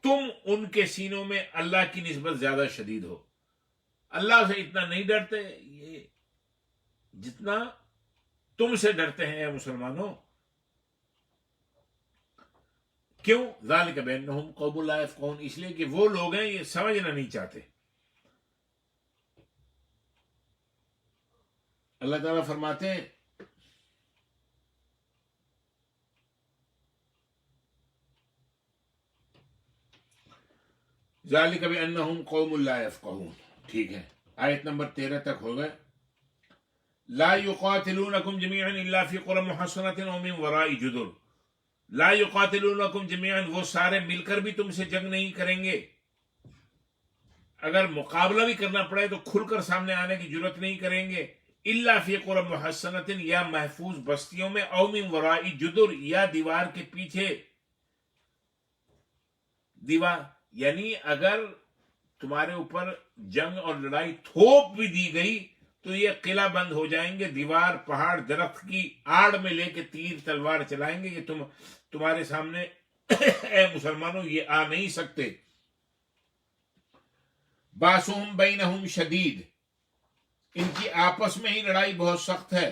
S1: تم ان کے سینوں میں اللہ کی نسبت زیادہ شدید ہو، اللہ سے اتنا نہیں ڈرتے یہ جتنا تم سے ڈرتے ہیں اے مسلمانوں۔ کیوں؟ ذالک بانہم قوم لا یفقہون، اس لیے کہ وہ لوگ ہیں یہ سمجھنا نہیں چاہتے۔ اللہ تعالیٰ فرماتے ہیں ذالک بانہم قوم لا یفقہون، ٹھیک ہے، آیت نمبر 13 تک ہو گئے۔ لا یقاتلونکم جمیعا الا فی قری محصنۃ او من وراء جدر، لا یقاتلونکم جمیعا، وہ سارے مل کر بھی تم سے جنگ نہیں کریں گے، اگر مقابلہ بھی کرنا پڑے تو کھل کر سامنے آنے کی جرت نہیں کریں گے، الا فی قری محصنۃ، یا محفوظ بستیوں میں، او من وراء جدر، یا دیوار کے پیچھے، دیوار یعنی اگر تمہارے اوپر جنگ اور لڑائی تھوپ بھی دی گئی تو یہ قلعہ بند ہو جائیں گے، دیوار، پہاڑ، درخت کی آڑ میں لے کے تیر تلوار چلائیں گے، یہ تمہارے سامنے اے مسلمانوں یہ آ نہیں سکتے۔ باسہم بینہم شدید، ان کی آپس میں ہی لڑائی بہت سخت ہے۔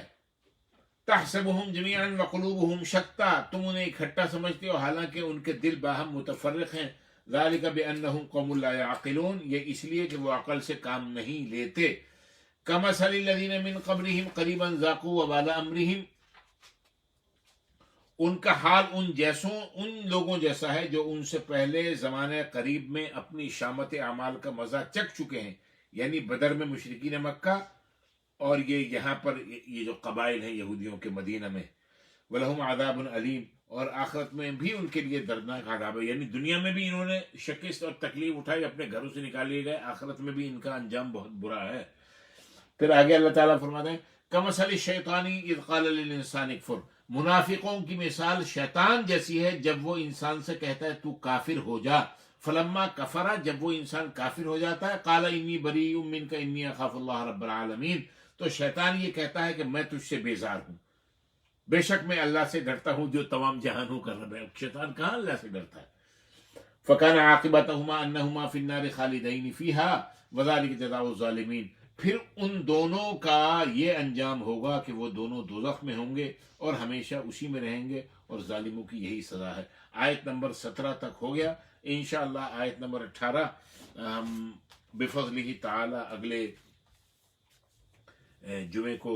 S1: تحسبہم جمیعا وقلوبہم شتیٰ، تم انہیں اکٹھا سمجھتے ہو حالانکہ ان کے دل باہم متفرق ہیں۔ ذالک بانہم قوم لا یعقلون، یہ اس لیے کہ وہ عقل سے کام نہیں لیتے۔ کمثل الذین من قبلہم قریبا ذاقوا وبال امرہم، ان کا حال ان لوگوں جیسا ہے جو ان سے پہلے زمانے قریب میں اپنی شامت اعمال کا مزہ چکھ چکے ہیں، یعنی بدر میں مشرکین مکہ، اور یہ یہاں پر یہ جو قبائل ہیں یہودیوں کے مدینہ میں۔ وَلَهُمْ عَذَابٌ عَلِيمٌ، اور آخرت میں بھی ان کے لیے دردناک عذاب ہے، یعنی دنیا میں بھی انہوں نے شکست اور تکلیف اٹھائی، اپنے گھروں سے نکالے گئے، آخرت میں بھی ان کا انجام بہت برا ہے۔ پھر آگے اللہ تعالیٰ فرماتے ہیں کمثل الشیطان اذ قال للانسان اکفر، منافقوں کی مثال شیطان جیسی ہے جب وہ انسان سے کہتا ہے تو کافر ہو جا، فلما کفر، جب وہ انسان کافر ہو جاتا ہے، قال انی بریء منک انی اخاف اللہ رب العالمین، تو شیطان یہ کہتا ہے کہ میں تجھ سے بیزار ہوں، بے شک میں اللہ سے ڈرتا ہوں جو تمام جہانوں کا رب ہے۔ شیطان کہاں اللہ سے ڈرتا ہے؟ فکان عاقبتہما انہما فی النار خالدین فیہا وذالک جزاء الظالمین، پھر ان دونوں کا یہ انجام ہوگا کہ وہ دونوں دوزخ میں ہوں گے اور ہمیشہ اسی میں رہیں گے، اور ظالموں کی یہی سزا ہے۔ آیت نمبر 17 تک ہو گیا، انشاءاللہ آیت نمبر 18 ہم بفضلہ تعالی اگلے جمعے کو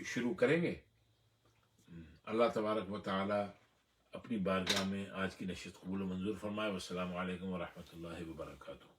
S1: شروع کریں گے۔ اللہ تبارک و تعالی اپنی بارگاہ میں آج کی نشست قبول و منظور فرمائے۔ والسلام علیکم ورحمۃ اللہ وبرکاتہ۔